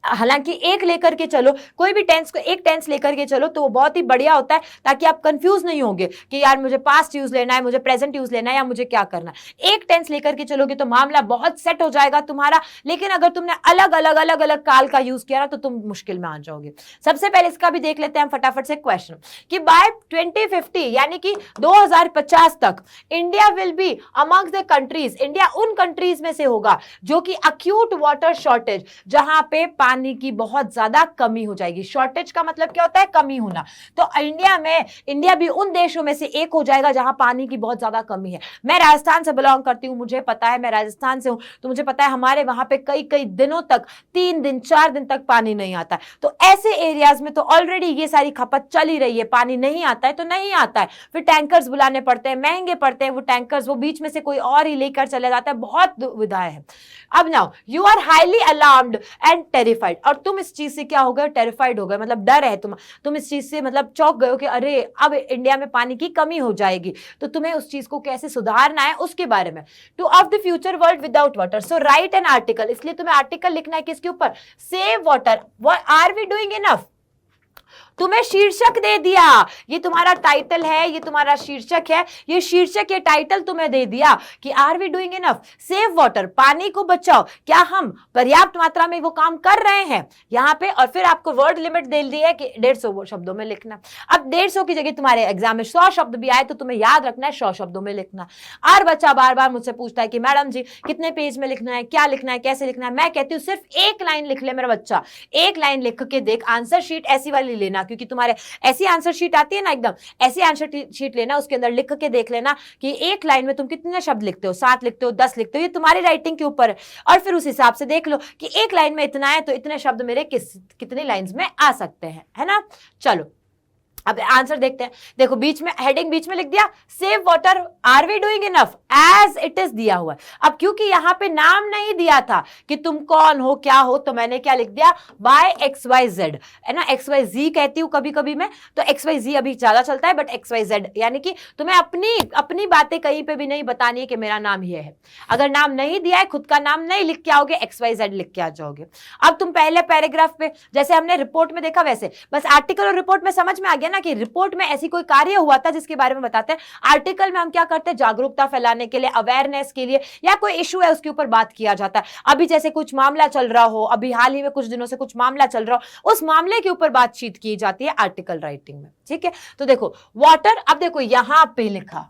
हालांकि एक लेकर के चलो, कोई भी टेंस को एक टेंस लेकर के चलो तो वो बहुत ही बढ़िया होता है, ताकि आप कंफ्यूज नहीं होंगे कि यार मुझे पास्ट यूज लेना है, मुझे प्रेजेंट यूज लेना है, या मुझे क्या करना है। एक टेंस लेकर के चलोगे तो मामला बहुत सेट हो जाएगा तुम्हारा। लेकिन अगर तुमने अलग अलग काल का यूज किया ना तो तुम मुश्किल में आ जाओगे। सबसे पहले इसका भी देख लेते हैं हम फटाफट से क्वेश्चन, कि बाय 2050 यानी कि 2050 तक India will be amongst the countries, India उन कंट्रीज में से होगा जो कि अक्यूट वाटर शॉर्टेज, जहां पे पानी की बहुत ज्यादा कमी हो जाएगी। शॉर्टेज का मतलब क्या होता है? कमी होना। तो इंडिया भी उन देशों में से एक हो जाएगा जहां पानी की बहुत ज्यादा कमी है। मैं राजस्थान से बिलोंग करती हूं, मुझे पता है, मैं राजस्थान से हूं, तो मुझे पता है हमारे वहां पे कई दिनों तक, 3 दिन 4 दिन तक पानी नहीं आता है। तो ऐसे एरियाज में तो ऑलरेडी ये सारी खपत चल ही रही है, पानी नहीं आता है तो नहीं आता है, फिर टैंकर्स बुलाने पड़ते हैं, महंगे पड़ते हैं वो टैंकर्स, वो बीच में से कोई और ही लेकर चले जाता है, बहुत दुविधाएं हैं। अब now you are highly alarmed and terrified, और तुम इस चीज से क्या हो गए? टेरिफाइड हो गए, मतलब डर है तुम इस चीज से मतलब चौंक गए हो कि अरे अब इंडिया में पानी की कमी हो जाएगी, तो तुम्हें उस चीज को कैसे सुधारना है उसके बारे में। To of the future world without water, so write an article, इसलिए तुम्हें आर्टिकल लिखना है किसके ऊपर? Save water, are we doing enough. तुम्हें शीर्षक दे दिया, ये तुम्हारा टाइटल है, ये तुम्हारा शीर्षक है, ये शीर्षक ये टाइटल तुम्हें दे दिया कि are we doing enough, save water, पानी को बचाओ, क्या हम पर्याप्त मात्रा में वो काम कर रहे हैं यहाँ पे। और फिर आपको वर्ड लिमिट दे दी है कि 150 शब्दों में लिखना। अब 150 की जगह तुम्हारे एग्जाम में 100 शब्द भी आए तो तुम्हें याद रखना है 100 शब्दों में लिखना। और बच्चा बार बार मुझसे पूछता है कि मैडम जी कितने पेज में लिखना है, क्या लिखना है, कैसे लिखना है। मैं कहती हूँ सिर्फ 1 लाइन लिख ले मेरा बच्चा, 1 लाइन लिख के देख। आंसर शीट ऐसी वाली लेना, क्योंकि तुम्हारे ऐसी आंसर शीट आती है ना, एकदम ऐसी आंसर शीट लेना, उसके अंदर लिख के देख लेना कि 1 लाइन में तुम कितने शब्द लिखते हो, 7 लिखते हो, 10 लिखते हो, ये तुम्हारी राइटिंग के ऊपर है। और फिर उस हिसाब से देख लो कि 1 लाइन में इतना है तो इतने शब्द मेरे कितनी लाइंस में आ सकते हैं, है ना। चलो अब आंसर देखते हैं। देखो बीच में हेडिंग बीच में लिख दिया save water, are we doing enough, as it is दिया हुआ है। अब क्योंकि यहां पे नाम नहीं दिया था कि तुम कौन हो क्या हो, तो मैंने क्या लिख दिया? बाय XYZ, है ना। XYZ कहती हूं कभी कभी मैं, तो XYZ अभी ज्यादा चलता है, बट XYZ यानी कि तुम्हें अपनी बातें कहीं पे भी नहीं बतानी है कि मेरा नाम ये है। अगर नाम नहीं दिया है, खुद का नाम नहीं लिख के आओगे, XYZ लिख के आ जाओगे। अब तुम पहले पैराग्राफ पे, जैसे हमने रिपोर्ट में देखा वैसे, बस आर्टिकल और रिपोर्ट में समझ में आ गया है ना कि रिपोर्ट में ऐसी कोई कार्य हुआ था जिसके बारे में बताते हैं, आर्टिकल में हम क्या करते हैं, जागरूकता फैलाने के लिए, अवेयरनेस के लिए, या कोई इशू है उसके ऊपर बात किया जाता है। अभी जैसे कुछ मामला चल रहा हो, अभी हाल ही में कुछ दिनों से कुछ मामला चल रहा हो, उस मामले के ऊपर बातचीत की जाती है आर्टिकल राइटिंग में। ठीक है, तो देखो वाटर, अब देखो यहां पे लिखा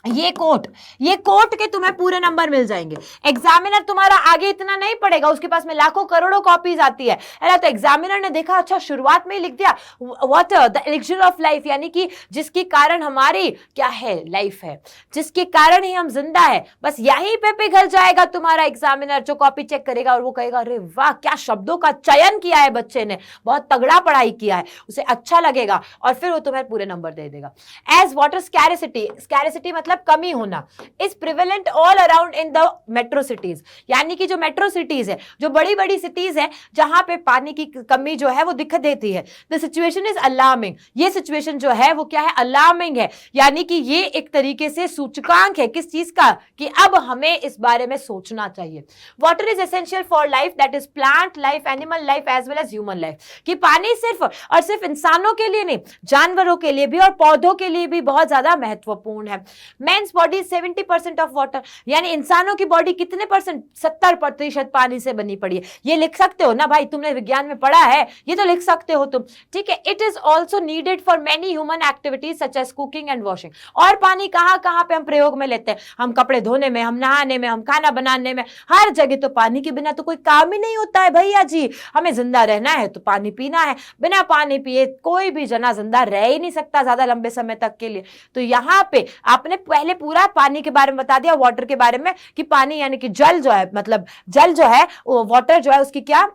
ये कोट के तुम्हें पूरे नंबर मिल जाएंगे। एग्जामिनर तुम्हारा आगे इतना नहीं पड़ेगा, उसके पास में लाखों करोड़ों कॉपीज आती है ना, तो एग्जामिनर ने देखा अच्छा शुरुआत में ही लिख दिया water the elixir of life, यानी कि जिसके कारण हमारी क्या है, लाइफ है, जिसके कारण ही हम जिंदा है, बस यहीं पे पिघल जाएगा तुम्हारा एग्जामिनर जो कॉपी चेक करेगा और वो कहेगा अरे वाह क्या शब्दों का चयन किया है बच्चे ने, बहुत तगड़ा पढ़ाई किया है, उसे अच्छा लगेगा और फिर वो तुम्हें पूरे नंबर दे देगा। एज वाटर स्कैरिसिटी मतलब कमी होना, is prevalent all around in the metro cities, यानी कि जो मेट्रो सिटीज है, जो बड़ी बड़ी सिटीज है जहां पे पानी की कमी जो है वो दिख देती है। द सिचुएशन इज अलार्मिंग, ये सिचुएशन जो है वो क्या है, अलार्मिंग है, यानी कि ये एक तरीके से सूचकांक है किस चीज का, कि अब हमें इस बारे में सोचना चाहिए। Water is essential for life, that is plant life, animal life as well as human life, कि पानी सिर्फ और सिर्फ इंसानों के लिए नहीं, जानवरों के लिए भी और पौधों के लिए भी बहुत ज्यादा महत्वपूर्ण है। मेंस बॉडी 70% ऑफ वाटर, यानी इंसानों की बॉडी कितने परसेंट, 70% पानी से बनी पड़ी है। ये लिख सकते हो ना भाई, तुमने विज्ञान में पढ़ा है, ये तो लिख सकते हो तुम। ठीक है, it is also needed for many human activities such as cooking and washing, और पानी कहां कहां पे हम प्रयोग में लेते हैं, हम कपड़े धोने में, हम नहाने में, हम खाना बनाने में, हर जगह तो पानी के बिना तो कोई काम ही नहीं होता है भैया जी। हमें जिंदा रहना है तो पानी पीना है, बिना पानी पिए कोई भी जना जिंदा रह ही नहीं सकता ज्यादा लंबे समय तक के लिए। तो यहाँ पे आपने पहले पूरा पानी के बारे में बता दिया, वाटर के बारे में, कि पानी यानी कि जल जो है, मतलब जल जो है, वाटर जो है, उसकी क्या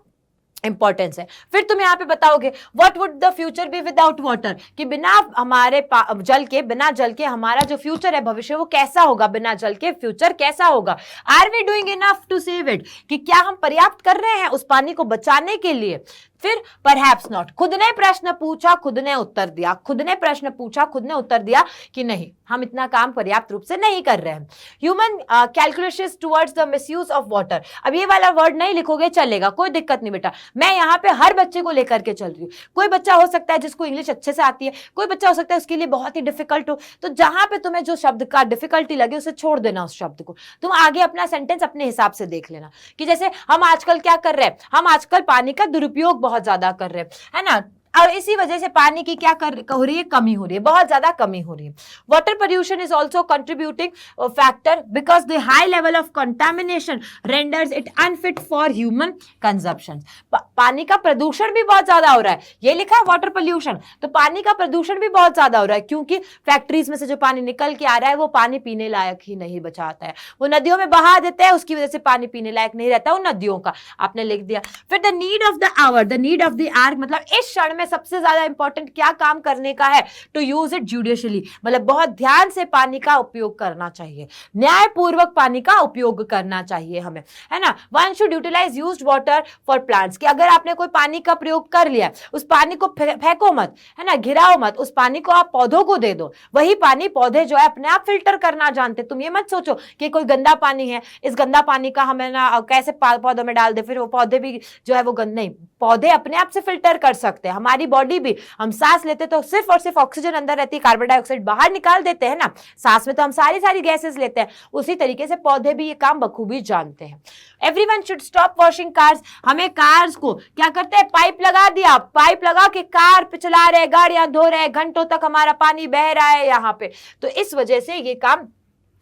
इंपॉर्टेंस है। फिर तुम यहाँ पे बताओगे what would the future be without water, कि बिना हमारे बिना जल के हमारा जो फ्यूचर है, भविष्य, वो कैसा होगा, बिना जल के फ्यूचर कैसा होगा। Are we doing enough to save it, कि क्या हम पर्याप्त कर रहे हैं उस पानी को बचाने के लिए। फिर परहैप्स नॉट, खुद ने प्रश्न पूछा खुद ने उत्तर दिया, खुद ने प्रश्न पूछा खुद ने उत्तर दिया कि नहीं, हम इतना काम पर्याप्त रूप से नहीं कर रहे हैं। Human calculations towards the misuse of water, अब ये वाला वर्ड नहीं लिखोगे चलेगा, कोई दिक्कत नहीं बेटा, मैं यहाँ पे हर बच्चे को लेकर के चल रही हूँ। कोई बच्चा हो सकता है जिसको इंग्लिश अच्छे से आती है, कोई बच्चा हो सकता है उसके लिए बहुत ही डिफिकल्ट हो, तो जहां पे तुम्हें जो शब्द का डिफिकल्टी लगे उसे छोड़ देना, उस शब्द को तुम आगे अपना सेंटेंस अपने हिसाब से देख लेना। कि जैसे हम आजकल क्या कर रहे हैं, हम आजकल पानी का दुरुपयोग बहुत ज्यादा कर रहे हैं, है ना, और इसी वजह से पानी की क्या हो रही है, कमी हो रही है, बहुत ज्यादा कमी हो रही है। Water pollution is also contributing factor because the high level of contamination renders it unfit for human consumption. पानी का प्रदूषण भी बहुत ज्यादा हो रहा है, ये लिखा है वाटर पोल्यूशन, तो पानी का प्रदूषण भी बहुत ज्यादा हो रहा है, क्योंकि फैक्ट्रीज में से जो पानी निकल के आ रहा है वो पानी पीने लायक ही नहीं बचाता है, वो नदियों में बहा देते हैं, उसकी वजह से पानी पीने लायक नहीं रहता उन नदियों का, आपने लिख दिया। फिर the need of the hour, the need of the hour मतलब इस क्षण में सबसे ज्यादा इंपॉर्टेंट क्या काम करने का है, टू यूज इट जुडिशियली, मतलब बहुत ध्यान से पानी का उपयोग करना चाहिए, न्यायपूर्वक पानी का उपयोग करना चाहिए हमें, है ना। One should utilize used water for plants, कि अगर आपने कोई पानी का प्रयोग कर लिया, उस पानी को फेंको मत, है ना, गिराओ मत, उस पानी को आप पौधों को दे दो, वही पानी पौधे जो है अपने आप फिल्टर करना जानते। तुम ये मत सोचो कि कोई गंदा पानी है, इस गंदा पानी का हमें ना कैसे पौधों में डाल दे, फिर वो पौधे भी जो है वो नहीं, पौधे अपने आप से फिल्टर कर सकते हैं। हमारी बॉडी भी, हम सांस लेते तो सिर्फ और सिर्फ ऑक्सीजन अंदर रहती है, कार्बन डाइऑक्साइड बाहर निकाल देते हैं ना, सांस में तो हम सारी गैसेस लेते हैं, उसी तरीके से पौधे भी ये काम बखूबी जानते हैं। Everyone should stop washing cars, हमें कार्स को क्या करते हैं, पाइप लगा दिया, पाइप लगा के कार पे चला रहे, गाड़ियां धो रहे, घंटों तक हमारा पानी बह रहा है यहाँ पे, तो इस वजह से ये काम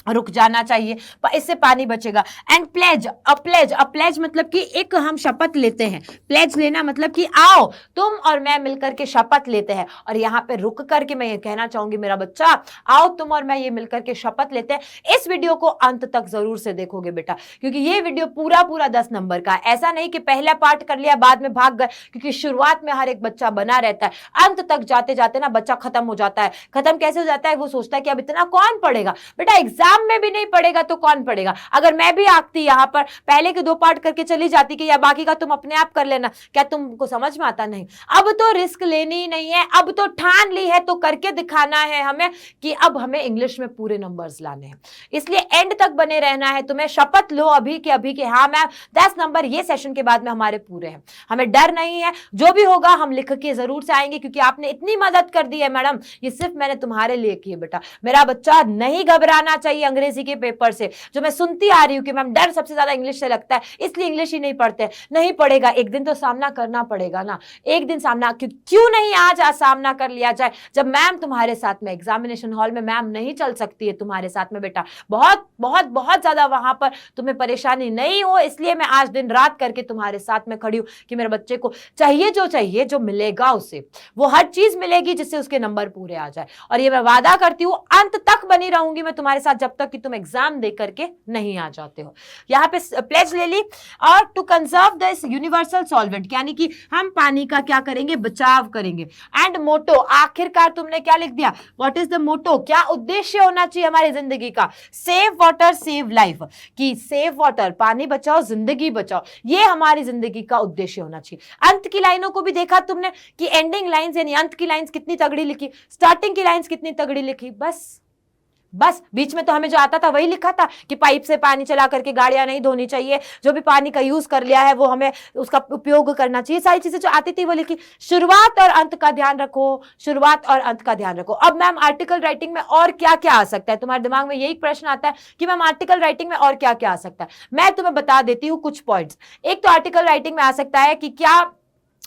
रुक जाना चाहिए, इससे पानी बचेगा। एंड प्लेज, प्लेज मतलब कि एक हम शपथ लेते हैं, प्लेज लेना मतलब कि आओ तुम और मैं मिलकर के शपथ लेते हैं, और यहाँ पे रुक करके मैं ये कहना चाहूंगी मेरा बच्चा, आओ तुम और मैं ये मिलकर के शपथ लेते हैं। इस वीडियो को अंत तक जरूर से देखोगे बेटा, क्योंकि ये वीडियो पूरा 10 नंबर का है, ऐसा नहीं कि पहला पार्ट कर लिया बाद में भाग गए, क्योंकि शुरुआत में हर एक बच्चा बना रहता है, अंत तक जाते जाते ना बच्चा खत्म हो जाता है। खत्म कैसे हो जाता है, वो सोचता है कि अब इतना कौन पढ़ेगा। बेटा एग्जाम एग्जाम में भी नहीं पढ़ेगा तो कौन पढ़ेगा? अगर मैं भी आती यहाँ पर पहले के 2 पार्ट करके चली जाती कि या बाकी का तुम अपने आप कर लेना, क्या तुमको समझ में आता? नहीं। अब तो रिस्क लेनी ही नहीं है, अब तो ठान ली है तो करके दिखाना है हमें कि अब हमें इंग्लिश में पूरे नंबर्स लाने हैं। इसलिए एंड तक बने रहना है। तुम्हें शपथ लो अभी के हाँ मैम 10 नंबर ये सेशन के बाद में हमारे पूरे हैं, हमें डर नहीं है, जो भी होगा हम लिख के जरूर से आएंगे, क्योंकि आपने इतनी मदद कर दी है मैडम, ये सिर्फ मैंने तुम्हारे लिए की है बेटा। मेरा बच्चा नहीं घबराना चाहिए अंग्रेजी के पेपर से, जो मैं सुनती आ रही हूँ कि मैम डर सबसे ज्यादा इंग्लिश से लगता है इसलिए इंग्लिश ही नहीं पढ़ते। नहीं पड़ेगा, एक दिन तो सामना करना पड़ेगा ना, एक दिन सामना क्यों नहीं आज सामना कर लिया जाए, जब मैम तुम्हारे साथ में एग्जामिनेशन हॉल में मैम नहीं चल सकती है तुम्हारे साथ में बेटा, बहुत बहुत बहुत ज्यादा वहां पर तुम्हें परेशानी नहीं हो, इसलिए मैं आज दिन रात करके तुम्हारे साथ में खड़ी हूं कि मेरे बच्चे को चाहिए जो मिलेगा उसे वो हर चीज मिलेगी जिससे उसके नंबर पूरे आ जाए। और ये मैं वादा करती हूं अंत तक बनी रहूंगी मैं तुम्हारे साथ जब तक कि तुम एग्जाम दे करके नहीं आ जाते हो। यहाँ पे प्लेज ले ली, और to conserve this universal solvent, यानी कि हम पानी का क्या करेंगे, बचाव करेंगे। एंड मोटो, आखिरकार तुमने क्या लिख दिया, व्हाट इज द मोटो, क्या उद्देश्य होना चाहिए हमारी जिंदगी का, सेव वाटर सेव लाइफ, कि सेव वाटर पानी बचाओ जिंदगी बचाओ, ये हमारी जिंदगी का उद्देश्य होना चाहिए। अंत की लाइनों को भी देखा तुमने कि एंडिंग लाइंस यानी अंत की लाइंस कितनी तगड़ी लिखी, स्टार्टिंग की लाइंस कितनी तगड़ी लिखी, बस बीच में तो हमें जो आता था वही लिखा था कि पाइप से पानी चला करके गाड़ियां नहीं धोनी चाहिए, जो भी पानी का यूज कर लिया है वो हमें उसका उपयोग करना चाहिए, सारी चीजें जो आती थी वो लिखी। शुरुआत और अंत का ध्यान रखो, शुरुआत और अंत का ध्यान रखो। अब मैम आर्टिकल राइटिंग में और क्या क्या आ सकता है, तुम्हारे दिमाग में यही प्रश्न आता है कि मैम आर्टिकल राइटिंग में और क्या क्या आ सकता है। मैं तुम्हें बता देती हूँ कुछ पॉइंट्स। एक तो आर्टिकल राइटिंग में आ सकता है कि क्या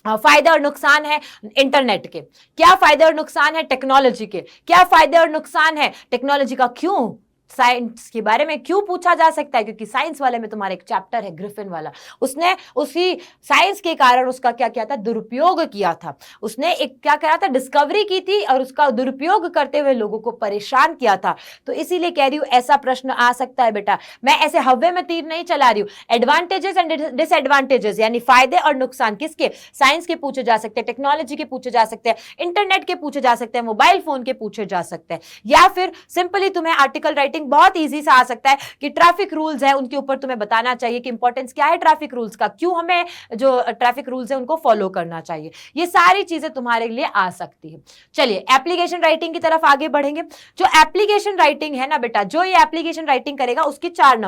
फायदे और नुकसान है इंटरनेट के, क्या फायदे और नुकसान है टेक्नोलॉजी के, क्या फायदे और नुकसान है टेक्नोलॉजी का, क्यों साइंस के बारे में क्यों पूछा जा सकता है, क्योंकि साइंस वाले में तुम्हारा एक चैप्टर है ग्रिफिन वाला, उसने उसी साइंस के कारण उसका क्या किया था, दुरुपयोग किया था। उसने एक क्या करा था, डिस्कवरी की थी और उसका दुरुपयोग करते हुए लोगों को परेशान किया था। तो इसीलिए कह रही हूं ऐसा प्रश्न आ सकता है बेटा। मैं ऐसे हवा में तीर नहीं चला रही हूं। एडवांटेजेस एंड डिसएडवांटेजेस यानी फायदे और नुकसान किसके, साइंस के पूछे जा सकते हैं, टेक्नोलॉजी के पूछे जा सकते हैं, इंटरनेट के पूछे जा सकते हैं, मोबाइल फोन के पूछे जा सकते हैं। या फिर सिंपली तुम्हें आर्टिकल राइटिंग बहुत इजी सा आ सकता है कि ट्रैफिक रूल्स है उनके ऊपर तुम्हें बताना चाहिए कि इंपॉर्टेंस क्या है ट्रैफिक रूल्स का, क्यों हमें जो ट्रैफिक रूल्स है उनको फॉलो करना चाहिए। ये सारी चीजें तुम्हारे लिए आ सकती है। चलिए एप्लीकेशन राइटिंग की तरफ आगे बढ़ेंगे। जो एप्लीकेशन राइटिंग है ना बेटा, जो ये एप्लीकेशन राइटिंग करेगा उसकी 4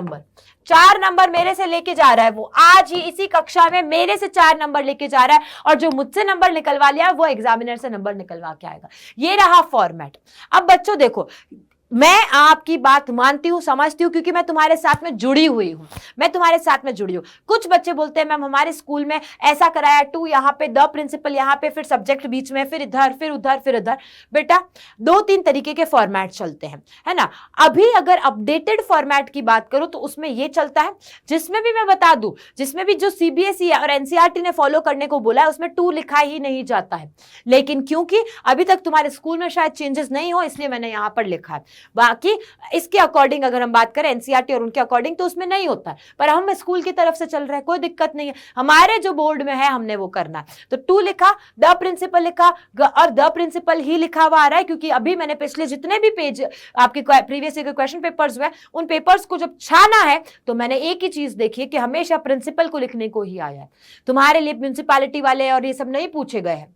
नंबर मेरे से लेके जा रहा है, वो आज ही इसी कक्षा में मेरे से 4 नंबर लेके जा रहा है, और जो मुझसे नंबर निकलवा लिया वो एग्जामिनर से नंबर निकलवा के आएगा। ये रहा फॉर्मेट। अब बच्चों देखो, मैं आपकी बात मानती हूं, समझती हूं, क्योंकि मैं तुम्हारे साथ में जुड़ी हुई हूं, मैं तुम्हारे साथ में जुड़ी हूं। कुछ बच्चे बोलते हैं मैम हमारे स्कूल में ऐसा कराया, टू यहाँ पे, द प्रिंसिपल यहाँ पे, फिर सब्जेक्ट बीच में, फिर इधर फिर उधर फिर इधर। बेटा 2-3 तरीके के फॉर्मेट चलते हैं, है ना। अभी अगर अपडेटेड फॉर्मेट की बात करूं तो उसमें यह चलता है, जिसमें भी मैं बता दूं, जिसमें भी जो सीबीएसई और एनसीईआरटी ने फॉलो करने को बोला है उसमें 2 लिखा ही नहीं जाता है। लेकिन क्योंकि अभी तक तुम्हारे स्कूल में शायद चेंजेस नहीं हो, इसलिए मैंने यहां पर लिखा है। बाकी इसके अकॉर्डिंग अगर हम बात करें एनसीईआरटी और उनके अकॉर्डिंग तो उसमें नहीं होता है, पर हम स्कूल की तरफ से चल रहे हैं, कोई दिक्कत नहीं है। हमारे जो बोर्ड में है हमने वो करना है। तो 2 लिखा, द प्रिंसिपल लिखा, और द प्रिंसिपल ही लिखा हुआ आ रहा है, क्योंकि अभी मैंने पिछले जितने भी पेज आपके प्रीवियस ईयर के क्वेश्चन पेपर्स हुए उन पेपर्स को जब छाना है तो मैंने एक ही चीज देखी है कि हमेशा प्रिंसिपल को लिखने को ही आया है। तुम्हारे लिए म्युनिसिपैलिटी वाले और ये सब नहीं पूछे गए हैं,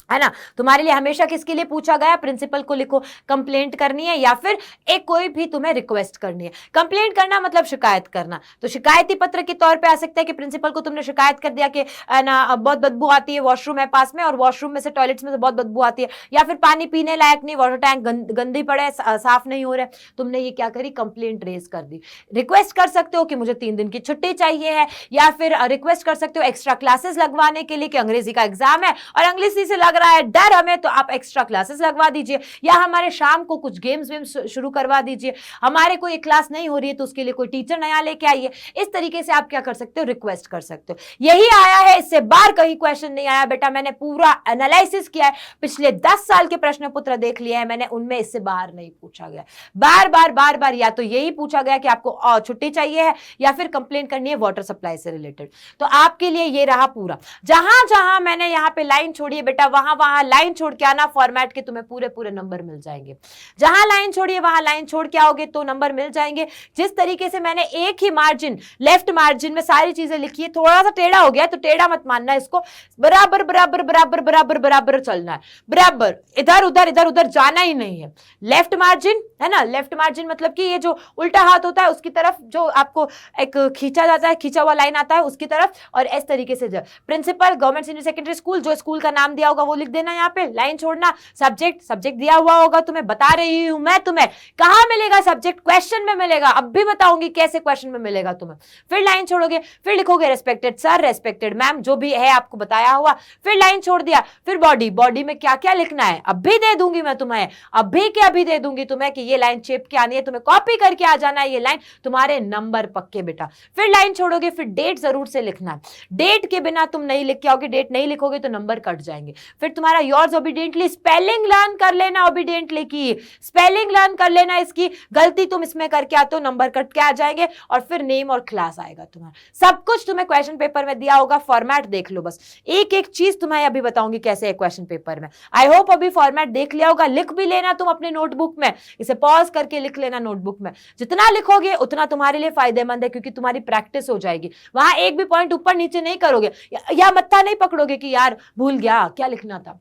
है ना। तुम्हारे लिए हमेशा किसके लिए पूछा गया, प्रिंसिपल को लिखो। कंप्लेंट करनी है या फिर एक कोई भी तुम्हें रिक्वेस्ट करनी है। कंप्लेंट करना मतलब शिकायत करना, तो शिकायती पत्र के तौर पे आ सकता है कि प्रिंसिपल को तुमने शिकायत कर दिया कि ना बहुत बदबू आती है, वॉशरूम है पास में और वॉशरूम में से टॉयलेट्स में से बहुत बदबू आती है, या फिर पानी पीने लायक नहीं, वाटर टैंक गंदी पड़े, साफ नहीं हो रहे, तुमने ये क्या करी, कंप्लेंट रेज कर दी। रिक्वेस्ट कर सकते हो कि मुझे 3 दिन की छुट्टी चाहिए है, या फिर रिक्वेस्ट कर सकते हो एक्स्ट्रा क्लासेस लगवाने के लिए कि अंग्रेजी का एग्जाम है और अंग्रेजी से लग रहा है डर हमें, तो आप एक्स्ट्रा क्लासेस लगवा दीजिए, या हमारे शाम को कुछ गेम्स वेम्स शुरू करवा दीजिए। हमारे कोई क्लास नहीं हो रही है तो उसके लिए कोई टीचर नया लेके आइए। इस तरीके से आप क्या कर सकते हो, रिक्वेस्ट कर सकते हो। यही आया है, इससे बाहर कहीं क्वेश्चन नहीं आया बेटा। मैंने पूरा एनालिसिस किया है, पिछले 10 साल के प्रश्न पत्र देख लिए हैं मैंने, उनमें इससे बाहर नहीं पूछा गया। बार बार या तो यही पूछा गया कि आपको छुट्टी चाहिए है या फिर कंप्लेंट करनी है वाटर सप्लाई से रिलेटेड। तो आपके लिए ये रहा पूरा। जहां जहां मैंने यहाँ पे लाइन छोड़ी है बेटा, वहां वहां लाइन छोड़ के आना, फॉर्मेट के तुम्हें पूरे पूरे नंबर मिल जाएंगे। जहां लाइन छोड़िए वहां लाइन छोड़ के आओगे तो नंबर मिल जाएंगे। जिस तरीके से मैंने एक ही मार्जिन, लेफ्ट मार्जिन में सारी चीजें लिखी है, थोड़ा सा टेढ़ा हो गया तो टेढ़ा मत मानना, इसको बराबर बराबर बराबर बराबर बराबर चलना है, बराबर, इधर उधर इधर उधर जाना ही नहीं है। लेफ्ट मार्जिन है ना, लेफ्ट मार्जिन मतलब कि ये जो उल्टा हाथ होता है उसकी तरफ जो आपको एक खींचा जाता है, खींचा हुआ लाइन आता है उसकी तरफ, और इस तरीके से principal government senior secondary school, जो स्कूल का नाम दिया होगा वो लिख देना, यहाँ पे लाइन छोड़ना। सब्जेक्ट, सब्जेक्ट दिया हुआ होगा, तुम्हें बता रही हूं मैं तुम्हें कहां मिलेगा सब्जेक्ट, क्वेश्चन में मिलेगा, अब भी बताऊंगी कैसे क्वेश्चन में मिलेगा तुम्हें। फिर लाइन छोड़ोगे, फिर लिखोगे रेस्पेक्टेड सर, रेस्पेक्टेड मैम, जो भी है आपको बताया हुआ, फिर लाइन छोड़ दिया, फिर बॉडी, बॉडी में क्या क्या लिखना है अब भी दे दूंगी मैं तुम्हें, अभी क्या भी दे दूंगी तुम्हें कि ये लाइन चेप के आनी है, तुम्हें कॉपी करके आ जाना है ये लाइन, तुम्हारे नंबर पक्के बेटा। फिर लाइन छोड़ोगे, फिर डेट जरूर से लिखना है, डेट के बिना तुम नहीं लिख के आओगे, डेट नहीं लिखोगे तो नंबर कट जाएंगे। फिर तुम्हारा योर्स ओबीडिएंटली, स्पेलिंग लर्न कर लेना ओबीडिएंटली की, स्पेलिंग लर्न कर लेना, इसकी गलती तुम इसमें करके आते हो नंबर कट के आ जाएंगे। और फिर नेम और क्लास आएगा तुम्हारा, सब कुछ तुम्हें क्वेश्चन पेपर में दिया होगा, फॉर्मेट देख लो बस, एक एक चीज तुम्हें अभी बताऊंगी कैसे है क्वेश्चन पेपर में। आई होप अभी फॉर्मेट देख लिया होगा, लिख भी लेना तुम अपने नोटबुक में, इसे पॉज करके लिख लेना नोटबुक में, जितना लिखोगे उतना तुम्हारे लिए फायदेमंद है, क्योंकि तुम्हारी प्रैक्टिस हो जाएगी। वहां एक भी पॉइंट ऊपर नीचे नहीं करोगे या मत्था नहीं पकड़ोगे कि यार भूल गया क्या लिखना था।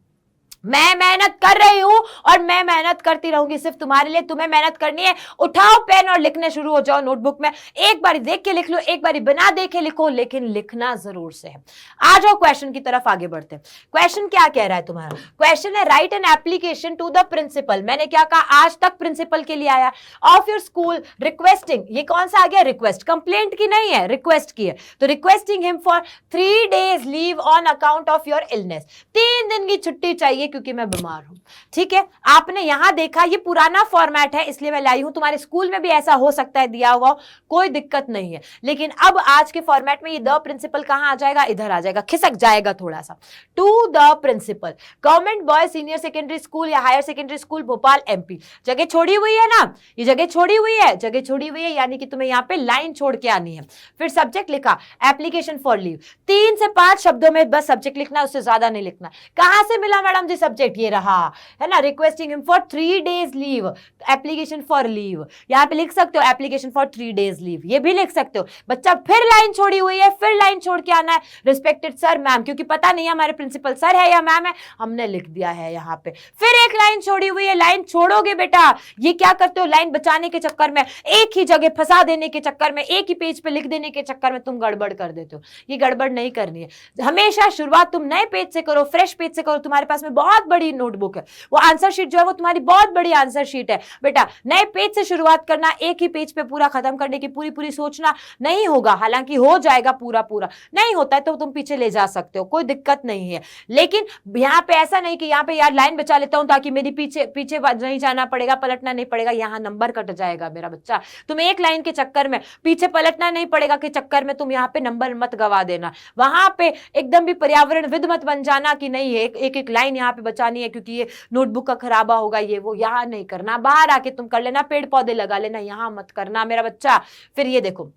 मैं मेहनत कर रही हूं और मैं मेहनत करती रहूंगी सिर्फ तुम्हारे लिए, तुम्हें मेहनत करनी है। उठाओ पेन और लिखने शुरू हो जाओ नोटबुक में, एक बारी देख के लिख लो, एक बारी बिना देखे लिखो, लेकिन लिखना जरूर से है। आ जाओ क्वेश्चन की तरफ आगे बढ़ते हैं। क्वेश्चन क्या कह रहा है तुम्हारा, क्वेश्चन है write an application to the principal. मैंने क्या कहा, आज तक प्रिंसिपल के लिए आया, ऑफ योर स्कूल रिक्वेस्टिंग, ये कौन सा आ गया, रिक्वेस्ट, कंप्लेंट की नहीं है, रिक्वेस्ट की है, तो requesting him for 3 days leave on account of your illness, 3 दिन की छुट्टी चाहिए क्योंकि मैं बीमार हूं। ठीक है, आपने यहां देखा ये पुराना फॉर्मेट है इसलिए मैं लाई हूं, तुम्हारे स्कूल में भी ऐसा हो सकता है दिया हुआ, कोई दिक्कत नहीं है। लेकिन अब आज के फॉर्मेट में ये द प्रिंसिपल कहां आ जाएगा, इधर आ जाएगा, खिसक जाएगा थोड़ा सा। To the principal government boys senior secondary school या higher secondary school Bhopal MP। जगह छोड़ी हुई है ना, ये जगह छोड़ी हुई है, जगह छोड़ी हुई है, यानी कि तुम्हें यहां पे लाइन छोड़ के आनी है। फिर सब्जेक्ट लिखा एप्लीकेशन फॉर लीव, 3 से 5 शब्दों में बस सब्जेक्ट लिखना, उससे ज्यादा नहीं लिखना। कहां से मिला मैडम जी सब्जेक्ट, ये रहा है ना, requesting him for 3 days leave, application for leave, यहां पे लिख सकते हो एप्लीकेशन फॉर 3 days लीव, ये भी लिख सकते हो बच्चा। फिर लाइन छोड़ी हुई है, फिर लाइन छोड़ के आना है, रिस्पेक्टेड सर मैम, क्योंकि पता नहीं है हमारे प्रिंसिपल सर है या मैम है, हमने लिख दिया है यहां पे। फिर एक लाइन छोड़ी हुई है, लाइन छोड़ोगे बेटा, ये क्या करते हो, लाइन बचाने के चक्कर में, एक ही जगह फंसा देने के चक्कर में, एक ही पेज पे लिख देने के चक्कर में तुम गड़बड़ कर देते हो। ये गड़बड़ नहीं करनी है, हमेशा शुरुआत तुम नए पेज से करो, फ्रेश पेज से करो। तुम्हारे पास में बहुत बड़ी नोटबुक है, वो आंसर शीट जो है वो तुम्हारी बहुत बड़ी आंसर शीट है बेटा, नए पेज से शुरुआत करना, एक ही पेज पे पूरा खत्म करने की पूरी सोचना नहीं होगा, हालांकि हो जाएगा पूरा, नहीं होता है तो तुम पीछे ले जा सकते हो, कोई दिक्कत नहीं है। लेकिन यहाँ पे ऐसा नहीं कि यहाँ पे यार लाइन बचा लेता हूं ताकि मेरी पीछे नहीं जाना पड़ेगा, पलटना नहीं पड़ेगा, यहाँ नंबर कट जाएगा मेरा बच्चा। तुम एक लाइन के चक्कर में पीछे पलटना नहीं पड़ेगा के चक्कर में तुम यहाँ पे नंबर मत गवा देना, वहां पे एकदम भी पर्यावरण विद मत बन जाना कि नहीं एक एक लाइन यहाँ पे बचानी है क्योंकि ये नोटबुक का खराबा होगा, ये वो, यहां नहीं करना। बाहर आके तुम कर लेना, पेड़ पौधे लगा लेना, यहां मत करना मेरा बच्चा। फिर ये देखो,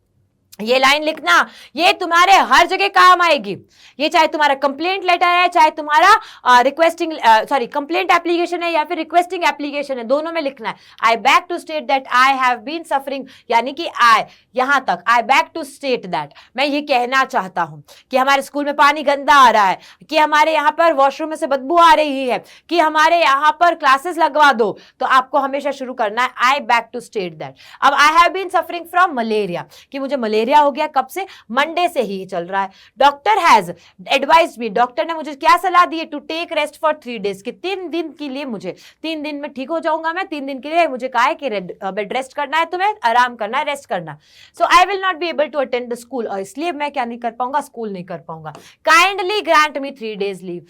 ये लाइन लिखना, ये तुम्हारे हर जगह काम आएगी। ये चाहे तुम्हारा कंप्लेंट लेटर है, चाहे तुम्हारा रिक्वेस्टिंग कंप्लेंट एप्लीकेशन है या फिर रिक्वेस्टिंग एप्लीकेशन है, दोनों में लिखना है। I beg to state that I have been suffering, यानी कि आई, यहां तक I beg to state that, मैं ये कहना चाहता हूं कि हमारे स्कूल में पानी गंदा आ रहा है, कि हमारे यहां पर वॉशरूम में से बदबू आ रही है, कि हमारे यहां पर क्लासेस लगवा दो। तो आपको हमेशा शुरू करना है I beg to state that. अब I have been suffering from malaria, कि मुझे मलेरिया हो गया, कब से, मंडे से ही चल रहा है। Doctor has advised me, doctor ने मुझे क्या सलाह दी है, to take rest for 3 days, कि 3 दिन के लिए मुझे, 3 दिन में ठीक हो जाऊंगा मैं, 3 दिन के लिए मुझे कहा है कि बेड रेस्ट करना है, तुम्हें आराम करना है, रेस्ट करना। So I will not be able to attend the school, और इसलिए मैं क्या नहीं कर पाऊंगा, स्कूल नहीं कर पाऊंगा। काइंडली ग्रांट मी 3 days लीव,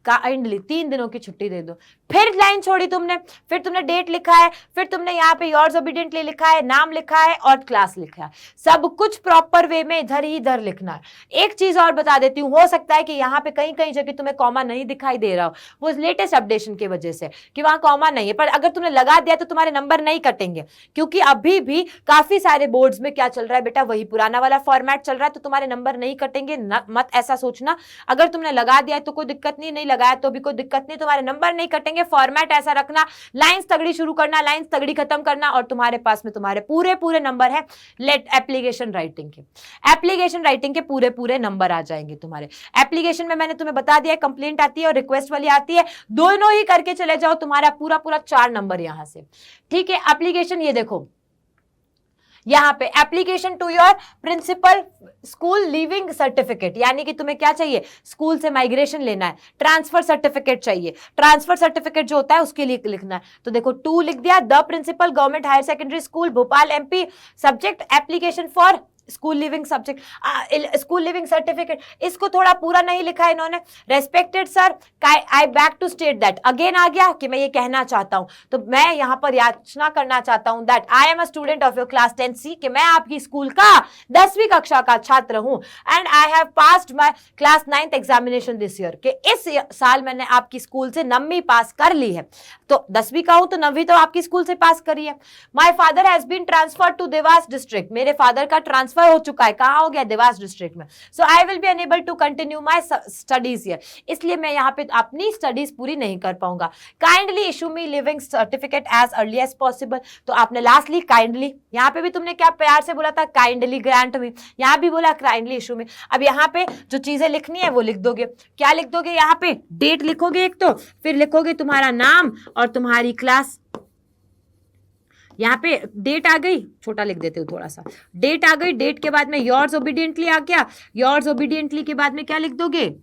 काइंडली 3 दिनों की छुट्टी दे दो। फिर लाइन छोड़ी तुमने, फिर तुमने डेट लिखा है, फिर तुमने यहाँ पे योर्स ओबीडिएंटली लिखा है, नाम लिखा है और क्लास लिखा है, सब कुछ प्रॉपर वे में इधर ही इधर लिखना है। एक चीज और बता देती हूँ, हो सकता है कि यहाँ पे कहीं जगह तुम्हें कॉमा नहीं दिखाई दे रहा हो, वो लेटेस्ट अपडेशन की वजह से कि वहां कॉमा नहीं है, पर अगर तुमने लगा दिया तो तुम्हारे नंबर नहीं कटेंगे, क्योंकि अभी भी काफी सारे बोर्ड्स में क्या चल रहा है बेटा, वही पुराना वाला फॉर्मेट चल रहा है, तो तुम्हारे नंबर नहीं कटेंगे, मत ऐसा सोचना। अगर तुमने लगा दिया तो कोई दिक्कत नहीं लगाया तो भी कोई दिक्कत नहीं, तुम्हारे नंबर नहीं कटेंगे। फॉर्मेट ऐसा रखना, लाइंस तगड़ी शुरू करना, लाइंस तगड़ी खत्म करना, और तुम्हारे पास में तुम्हारे पूरे पूरे नंबर है एप्लीकेशन राइटिंग के। एप्लीकेशन राइटिंग के पूरे पूरे नंबर आ जाएंगे तुम्हारे। एप्लीकेशन में मैंने तुम्हें बता दिया, कंप्लेंट आती है और रिक्वेस्ट वाली आती है, दोनों ही करके चले जाओ, तुम्हारा पूरा पूरा 4 नंबर यहां से, ठीक है। एप्लीकेशन ये देखो यहां पे, application to your principal school leaving certificate, यानी कि तुम्हें क्या चाहिए, स्कूल से माइग्रेशन लेना है, ट्रांसफर सर्टिफिकेट चाहिए। ट्रांसफर सर्टिफिकेट जो होता है उसके लिए लिखना है, तो देखो 2 लिख दिया, the principal government higher secondary school Bhopal MP, subject application for school leaving subject school leaving certificate. इसको थोड़ा पूरा नहीं लिखा है इन्होंने, respected sir I beg to state that, again आ गया कि मैं ये कहना चाहता हूं, तो मैं यहां पर याचना करना चाहता हूं that I am a student of your class 10C, कि मैं आपकी स्कूल का 10वीं कक्षा का छात्र हूं, and I have passed my class 9th examination this year, कि इस साल मैंने आपकी स्कूल से 9वीं पास कर ली है, तो 10वीं का हूं तो 9वीं तो आपकी स्कूल से पास करी है। My father has been transferred to Dewas district, मेरे फादर का ट्रांसफर हो चुका है, कहां हो गया, देवास डिस्ट्रिक्ट में, so I will be unable to continue my studies here, इसलिए मैं यहां पे अपनी स्टडीज पूरी नहीं कर पाऊंगा। Kindly issue me leaving certificate as early as possible, तो आपने लास्टली काइंडली, यहां पे भी तुमने क्या प्यार से बोला था, काइंडली ग्रांट मी, यहां भी बोला काइंडली इशू मी। अब यहां पे जो चीजें लिखनी है वो लिख दोगे, क्या लिख दोगे, यहां पे डेट लिखोगे एक, तो फिर लिखोगे तुम्हारा नाम और तुम्हारी क्लास, यहाँ पे डेट आ गई, छोटा लिख देते हो थोड़ा सा, डेट आ गई, डेट के बाद में योर्स ओबीडियंटली आ गया, योर्स ओबीडियंटली के बाद में क्या लिख दोगे,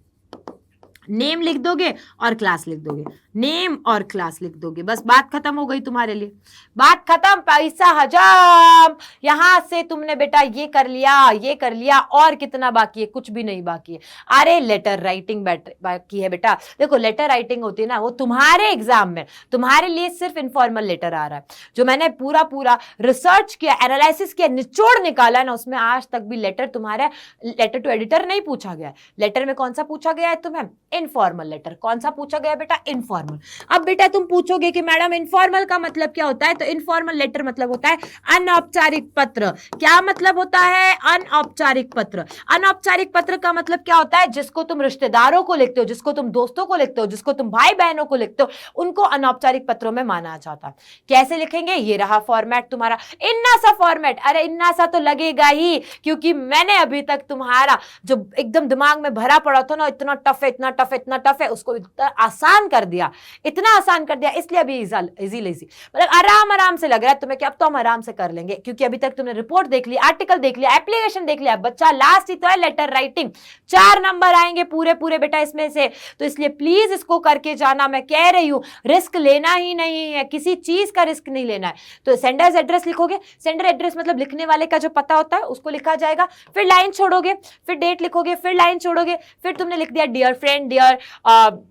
नेम लिख दोगे और क्लास लिख दोगे, नेम और क्लास लिख दोगे, बस बात खत्म हो गई तुम्हारे लिए, बात खत्म, पैसा हजाम। यहां से तुमने बेटा ये कर लिया, और कितना बाकी है, कुछ भी नहीं बाकी है। अरे लेटर राइटिंग बाकी है बेटा, देखो लेटर राइटिंग होती है ना, वो तुम्हारे एग्जाम में तुम्हारे लिए सिर्फ इनफॉर्मल लेटर आ रहा है, जो मैंने पूरा पूरा रिसर्च किया, एनालिसिस किया, निचोड़ निकाला ना, उसमें आज तक भी लेटर तुम्हारा लेटर टू एडिटर नहीं पूछा गया है। लेटर में कौन सा पूछा गया है तुम्हें, इनफॉर्मल लेटर। कौन सा पूछा गया बेटा, इनफॉर्मल। अब बेटा तुम पूछोगे कि मैडम इनफॉर्मल का मतलब क्या होता है, तो इनफॉर्मल लेटर मतलब होता है अनौपचारिक पत्र। क्या मतलब होता है, अनौपचारिक पत्र। अनौपचारिक पत्र का मतलब क्या होता है, जिसको तुम रिश्तेदारों को लिखते हो, जिसको तुम दोस्तों को लिखते हो, जिसको तुम भाई बहनों को लिखते हो, उनको अनौपचारिक पत्रों में माना जाता है। कैसे लिखेंगे, ये रहा फॉर्मेट तुम्हारा, इन्ना सा फॉर्मेट। अरे इन्ना सा तो लगेगा ही, क्योंकि मैंने अभी तक तुम्हारा जो एकदम दिमाग में भरा पड़ा था ना, इतना टफ है, इतना टफ है, इतना टफ है, उसको इतना आसान कर दिया, इतना आसान कर दिया, इसलिए अभी इजी मतलब आराम आराम से लग रहा है तुम्हें कि अब तो हम आराम से कर लेंगे, क्योंकि अभी तक तुमने रिपोर्ट देख ली, आर्टिकल देख लिया, एप्लीकेशन देख लिया। बच्चा लास्ट ही तो है लेटर राइटिंग, 4 नंबर आएंगे पूरे पूरे बेटा इसमें से, तो इसलिए प्लीज इसको करके जाना, मैं कह रही हूं, रिस्क लेना ही नहीं है, किसी चीज का रिस्क नहीं लेना है। तो सेंडर्स एड्रेस लिखोगे, सेंडर एड्रेस मतलब लिखने वाले का जो पता होता है उसको लिखा जाएगा, फिर लाइन छोड़ोगे, फिर डेट लिखोगे, फिर लाइन छोड़ोगे, फिर तुमने लिख दिया डियर फ्रेंड, डियर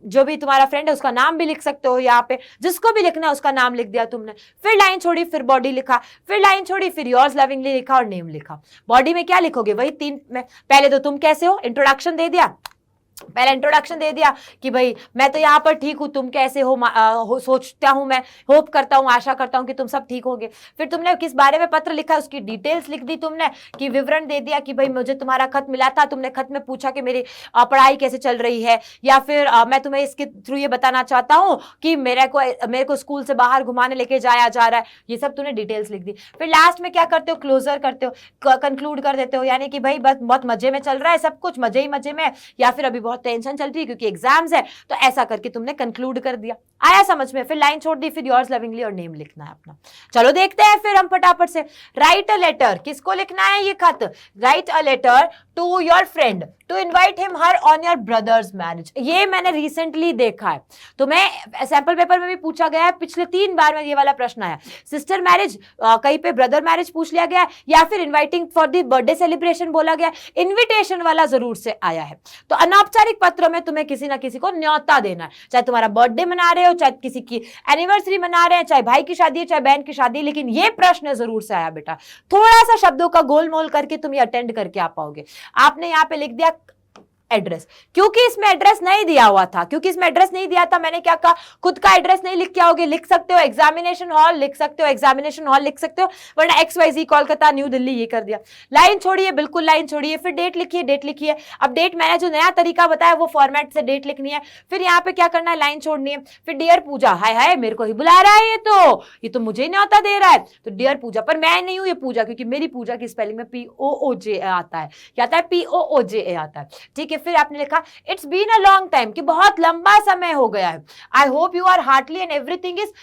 जो भी तुम्हारा फ्रेंड है उसका नाम भी लिख सकते हो, यहाँ पे जिसको भी लिखना है उसका नाम लिख दिया तुमने, फिर लाइन छोड़ी, फिर बॉडी लिखा, फिर लाइन छोड़ी, फिर योर्स लविंगली लिखा और नेम लिखा। बॉडी में क्या लिखोगे, वही 3 में, पहले तो तुम कैसे हो, इंट्रोडक्शन दे दिया, पहले इंट्रोडक्शन दे दिया कि भाई मैं तो यहाँ पर ठीक हूँ, तुम कैसे हो, सोचता हूँ मैं, होप करता हूँ, आशा करता हूँ कि तुम सब ठीक होगे। फिर तुमने किस बारे में पत्र लिखा, उसकी डिटेल्स लिख दी तुमने, कि विवरण दे दिया कि भाई मुझे तुम्हारा खत मिला था, तुमने खत में पूछा कि मेरी पढ़ाई कैसे चल रही है, या फिर मैं तुम्हें इसके थ्रू ये बताना चाहता हूँ कि मेरे को स्कूल से बाहर घुमाने लेके जाया जा रहा है, ये सब तुमने डिटेल्स लिख दी। फिर लास्ट में क्या करते हो, क्लोजर करते हो, कंक्लूड कर देते हो, यानी कि भाई बस बहुत मजे में चल रहा है सब कुछ, मजे ही मजे में, या फिर अभी बहुत टेंशन चल रही है क्योंकि एग्जाम्स है, तो ऐसा करके तुमने कंक्लूड कर दिया। आया समझ में, फिर लाइन छोड़ दी, फिर योर्स लविंगली और नेम लिखना है अपना। चलो देखते हैं फिर हम फटाफट से, राइट अ लेटर, किसको लिखना है ये खत, write a letter to your friend to invite him her on your brother's marriage. ये मैंने रिसेंटली देखा है, तो मैं सैंपल पेपर में भी पूछा गया है, पिछले 3 बार में ये वाला प्रश्न आया, सिस्टर मैरिज, कहीं पे ब्रदर मैरिज पूछ लिया गया, या फिर inviting for the birthday celebration बोला गया, इन्विटेशन वाला जरूर से आया है। तो अनौपचारिक पत्र में तुम्हें किसी ना किसी को न्योता देना है, चाहे तुम्हारा बर्थडे मना रहे हो, चाहे किसी की एनिवर्सरी मना रहे हैं, चाहे भाई की शादी है, चाहे बहन की शादी, लेकिन ये प्रश्न जरूर से आया बेटा। थोड़ा सा शब्दों का गोलमोल करके तुम ये अटेंड करके आ पाओगे। आपने यहाँ पे लिख दिया एड्रेस, क्योंकि इसमें एड्रेस नहीं दिया हुआ था, क्योंकि इसमें एड्रेस नहीं दिया था, मैंने क्या कहा, खुद का एड्रेस नहीं लिख के आओगे, लिख सकते हो एग्जामिनेशन हॉल, लिख सकते हो एग्जामिनेशन हॉल, लिख सकते हो, वरना XYZ कोलकाता न्यू दिल्ली ये कर दिया। लाइन छोड़िए, बिल्कुल लाइन छोड़िए, फिर डेट लिखिए, डेट लिखिए। अब डेट मैंने जो नया तरीका बताया वो फॉर्मेट से डेट लिखनी है, फिर यहाँ पे क्या करना है, लाइन छोड़नी है। फिर डियर पूजा, हाय हाय मेरे को ही बुला रहा है, ये तो मुझे न्योता दे रहा है, तो डियर पूजा, पर मैं नहीं हूं ये पूजा, क्योंकि मेरी पूजा की स्पेलिंग में POOJ आता है, क्या आता है, POOJA आता है। ठीक है, फिर आपने लिखा it's been a long time, कि बहुत लंबा समय हो गया है। I hope you are heartily and everything is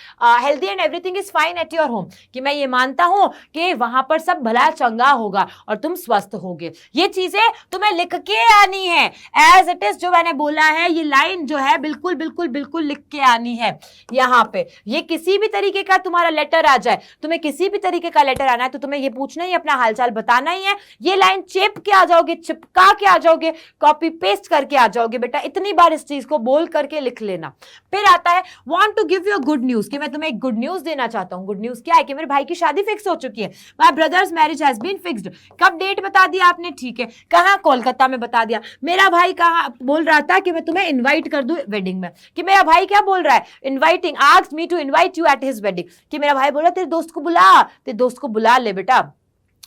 healthy and everything is fine at your home, कि मैं ये मानता हूं कि वहां पर सब भला चंगा होगा और तुम स्वस्थ होगे। ये चीजें तुम्हें लिख के आनी है, एज इट इज जो मैंने बोला है, ये लाइन जो है बिल्कुल बिल्कुल बिल्कुल लिख के आनी है यहां पे। ये किसी भी तरीके का तुम्हारा लेटर आ जाए, तुम्हें किसी भी तरीके का लेटर आना है तो तुम्हें ये पूछना ही, अपना हालचाल बताना ही है। ये लाइन चेप के आ जाओगे, चिपका के आ जाओगे, कॉपी पेस्ट करके आ जाओगे बेटा, इतनी बार इस चीज को बोल करके लिख लेना। फिर आता है want to give you a good news, कि मैं तुम्हें एक गुड न्यूज देना चाहता हूं। गुड न्यूज क्या है, कि मेरे भाई की शादी फिक्स हो चुकी है, my brother's marriage has been fixed. कब डेट बता दिया आपने, ठीक है, कहां, कोलकाता में बता दिया। मेरा भाई कहा बोल रहा था कि मैं तुम्हें इनवाइट कर दूं वेडिंग में, कि मेरा भाई क्या बोल रहा है, inviting, asked me to invite you at his wedding, कि मेरा भाई बोल रहा है तेरे दोस्त को बुला, तेरे दोस्त को बुला ले बेटा।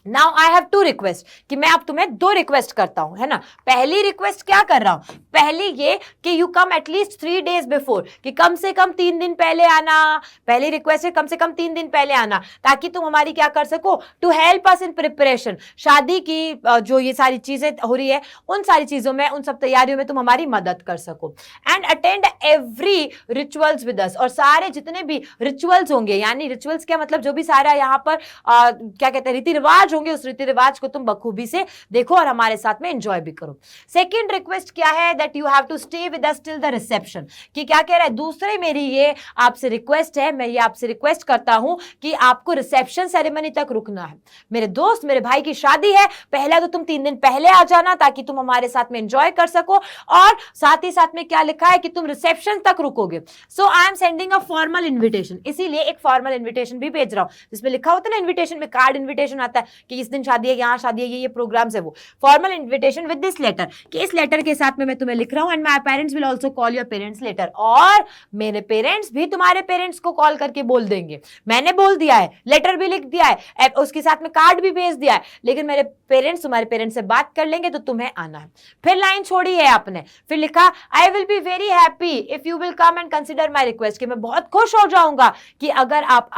Now I have to request, कि मैं अब तुम्हें 2 रिक्वेस्ट करता हूं, है ना। पहली रिक्वेस्ट क्या कर रहा हूं, पहली ये कि you come at least 3 days before, कि कम से कम 3 दिन पहले आना। पहली रिक्वेस्ट है कम से कम 3 दिन पहले आना, ताकि तुम हमारी क्या कर सको, to help us in preparation. शादी की जो ये सारी चीजें हो रही है, उन सारी चीजों में, उन सब तैयारियों में तुम हमारी मदद कर सको। And attend every rituals with us, और सारे जितने भी रिचुअल्स होंगे, यानी रिचुअल्स क्या मतलब, जो भी सारा यहाँ पर क्या कहते हैं रीति रिवाज होंगे, उस रीति रिवाज को तुम बखूबी से देखो और हमारे साथ में एंजॉय भी करो। सेकंड रिक्वेस्ट क्या है, that you have to stay with us till the reception, कि क्या कह रहा है, दूसरे मेरी ये आपसे रिक्वेस्ट है, मैं ये आपसे रिक्वेस्ट करता हूं कि आपको रिसेप्शन सेरेमनी तक रुकना है। मेरे दोस्त, मेरे भाई की शादी है, पहला तो तुम 3 दिन पहले आ जाना, ताकि तुम हमारे साथ में एंजॉय कर सको, और साथ ही साथ में क्या लिखा है कि तुम रिसेप्शन तक रुकोगे। So I am sending a formal invitation, इसीलिए एक फॉर्मल इन्विटेशन भी भेज रहा हूं, जिसमें लिखा होता है ना, इन्विटेशन में कार्ड इन्विटेशन आता है कि इस दिन शादी है, यहाँ शादी है, ये प्रोग्राम्स है, वो formal invitation with this letter, कि इस लेटर के साथ में मैं तुम्हें लिख रहा हूं, and my parents will also call your parents letter, और मेरे पेरेंट्स भी तुम्हारे पेरेंट्स को कॉल करके बोल देंगे। मैंने बोल दिया है, लेटर भी लिख दिया है, उसके साथ में कार्ड भी भेज दिया है, लेकिन मेरे पेरेंट्स तुम्हारे पेरेंट्स से बात कर लेंगे, तो तुम्हें आना है। फिर लाइन छोड़ी है आपने, फिर लिखा आई will be very happy if you will come and consider my request, कि मैं बहुत खुश हो जाऊंगा कि अगर आप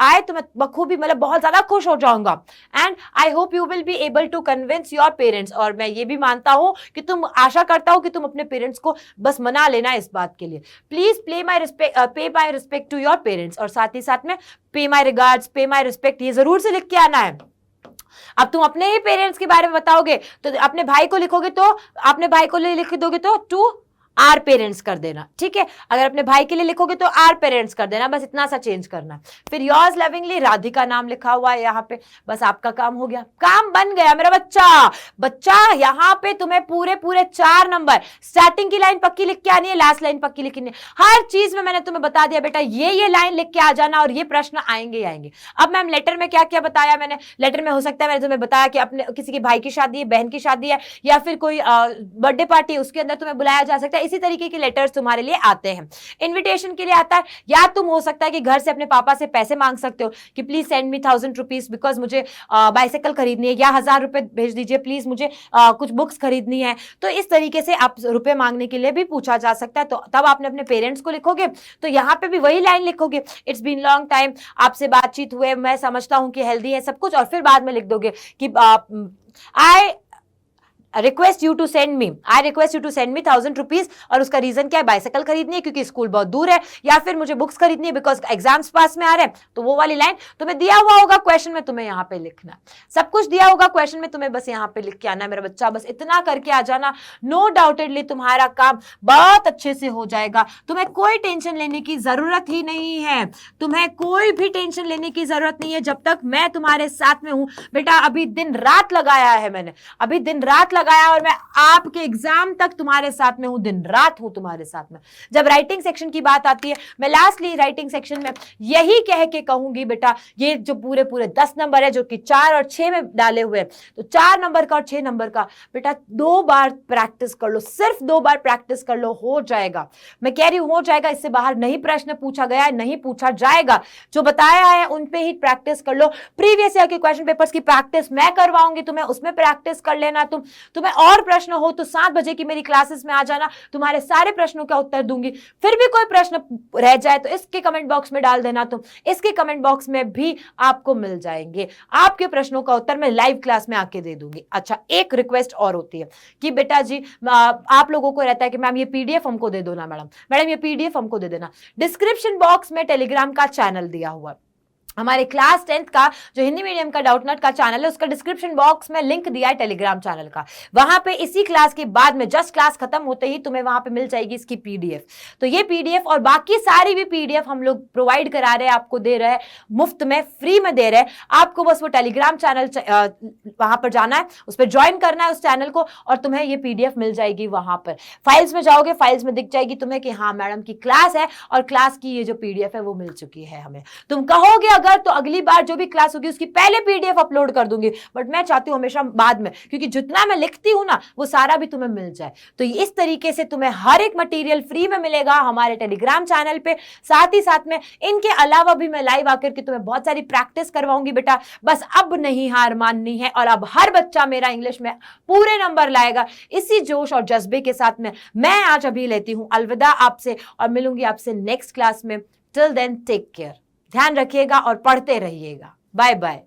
आए तो मैं बखूबी मतलब बहुत ज्यादा खुश हो जाऊंगा। And I hope you will be able to convince your parents, और मैं ये भी मानता हूं कि तुम, आशा करता हूं कि तुम अपने पेरेंट्स को बस मना लेना इस बात के लिए। Please pay my respect to your parents, और साथ ही साथ में पे माई रिगार्ड्स, पे माई रिस्पेक्ट, ये जरूर से लिख के आना है। अब तुम अपने ही पेरेंट्स के बारे में बताओगे तो अपने भाई को लिखोगे, तो अपने भाई को लिख दोगे तो टू आर पेरेंट्स कर देना, ठीक है। अगर अपने भाई के लिए लिखोगे तो आर पेरेंट्स कर देना, बस इतना सा चेंज करना। फिर योर्स लविंगली राधिका नाम लिखा हुआ है यहाँ पे, बस आपका काम हो गया, काम बन गया मेरा बच्चा। यहाँ पे तुम्हें पूरे 4 नंबर, स्टार्टिंग की लाइन पक्की लिख के आनी है, लास्ट लाइन पक्की लिखनी है, हर चीज में मैंने तुम्हें बता दिया बेटा, ये लाइन लिख के आ जाना, और ये प्रश्न आएंगे। अब मैम लेटर में क्या क्या बताया मैंने, लेटर में हो सकता है मैंने तुम्हें बताया कि अपने किसी के भाई की शादी है, बहन की शादी है, या फिर कोई बर्थडे पार्टी, उसके अंदर तुम्हें बुलाया जा सकता है, इसी तरीके के लेटर्स तुम्हारे लिए आते हैं। इनविटेशन के लिए आता है, या तुम हो सकता है कि घर से अपने पापा से पैसे मांग सकते हो कि please send me 1000 rupees because मुझे बाइसाइकिल खरीदनी है, या 1000 रुपए भेज दीजिए प्लीज, मुझे कुछ बुक्स खरीदनी है। तो इस तरीके से आप रुपए मांगने के लिए भी पूछा जा सकता है। तो तब आपने अपने पेरेंट्स को लिखोगे, तो यहाँ पे भी वही लाइन लिखोगे, इट्स बीन लॉन्ग टाइम, आपसे बातचीत हुए, मैं समझता हूं कि हेल्दी है सब कुछ, और फिर बाद में लिख दोगे कि I request you to send me 1000 rupees, और उसका रीजन क्या है, बाइसाइकिल खरीदनी है क्योंकि स्कूल बहुत दूर है, या फिर मुझे बुक्स खरीदनी है बिकॉज एग्जाम्स पास में आ रहे हैं। तो वो वाली लाइन तुम्हें दिया हुआ होगा क्वेश्चन में, तुम्हें यहाँ पे लिखना, सब कुछ दिया होगा क्वेश्चन में, तुम्हें बस यहाँ पे लिख के आना है मेरा बच्चा, बस इतना करके आ जाना। नो डाउटेडली तुम्हारा काम बहुत अच्छे से हो जाएगा, तुम्हें कोई टेंशन लेने की जरूरत ही नहीं है, तुम्हें कोई भी टेंशन लेने की जरूरत नहीं है जब तक मैं तुम्हारे साथ में हूं बेटा। अभी दिन रात लगाया है मैंने, अभी दिन रात लगाया और मैं आपके एग्जाम तक तुम्हारे साथ में हूं, दिन रात हूं तुम्हारे साथ में। जब राइटिंग सेक्शन की बात आती है, मैं लास्टली राइटिंग सेक्शन में यही कह के कहूंगी बेटा, ये जो पूरे पूरे 10 नंबर है जो कि 4 और 6 में डाले हुए, तो 4 नंबर का और 6 नंबर का बेटा 2 बार प्रैक्टिस कर लो, सिर्फ 2 बार प्रैक्टिस कर लो, हो जाएगा। मैं कह रही हूं हो जाएगा, इससे बाहर नहीं प्रश्न पूछा गया है, नहीं पूछा जाएगा। जो बताया है उन पे ही प्रैक्टिस कर लो। प्रीवियस ईयर के क्वेश्चन पेपर्स की प्रैक्टिस मैं करवाऊंगी तुम्हें, उसमें प्रैक्टिस कर लेना। तुम्हें और प्रश्न हो तो 7 बजे की मेरी क्लासेस में आ जाना, तुम्हारे सारे प्रश्नों का उत्तर दूंगी। फिर भी कोई प्रश्न रह जाए तो इसके कमेंट बॉक्स में डाल देना, तुम इसके कमेंट बॉक्स में भी आपको मिल जाएंगे आपके प्रश्नों का उत्तर, मैं लाइव क्लास में आके दे दूंगी। अच्छा, एक रिक्वेस्ट और होती है कि बेटा जी आप लोगों को रहता है कि मैम ये पीडीएफ हमको दे दो ना, मैडम ये पीडीएफ हमको दे देना। डिस्क्रिप्शन बॉक्स में टेलीग्राम का चैनल दिया हुआ, हमारे क्लास 10th का जो हिंदी मीडियम का डाउटनट का चैनल है, उसका डिस्क्रिप्शन बॉक्स में लिंक दिया है टेलीग्राम चैनल का। वहां पे इसी क्लास के बाद में जस्ट क्लास खत्म होते ही तुम्हें वहां पे मिल जाएगी इसकी पीडीएफ। तो ये पीडीएफ और बाकी सारी भी पीडीएफ हम लोग प्रोवाइड करा रहे हैं, आपको दे रहे हैं मुफ्त में, फ्री में दे रहे हैं। आपको बस वो टेलीग्राम चैनल वहां पर जाना है, उस पर ज्वाइन करना है उस चैनल को, और तुम्हें ये पीडीएफ मिल जाएगी। वहां पर फाइल्स में जाओगे, फाइल्स में दिख जाएगी तुम्हें कि हाँ मैडम की क्लास है और क्लास की ये जो पीडीएफ है वो मिल चुकी है हमें। तुम कहोगे अगर तो अगली बार जो भी क्लास होगी उसकी पहले पीडीएफ अपलोड कर दूंगी, बट मैं चाहती हूं हमेशा बाद में, क्योंकि जितना मैं लिखती हूं ना वो सारा भी तुम्हें मिल जाए। तो इस तरीके से तुम्हें हर एक मटेरियल फ्री में मिलेगा हमारे टेलीग्राम चैनल पे। साथ ही साथ में इनके अलावा भी मैं लाइव आकर के तुम्हें बहुत सारी प्रैक्टिस करवाऊंगी बेटा। बस अब नहीं हार माननी है, और अब हर बच्चा मेरा इंग्लिश में पूरे नंबर लाएगा। इसी जोश और जज्बे के साथ में मैं आज अभी लेती हूं अलविदा आपसे, और मिलूंगी आपसे नेक्स्ट क्लास में। टिल देन टेक केयर, ध्यान रखिएगा और पढ़ते रहिएगा। Bye bye.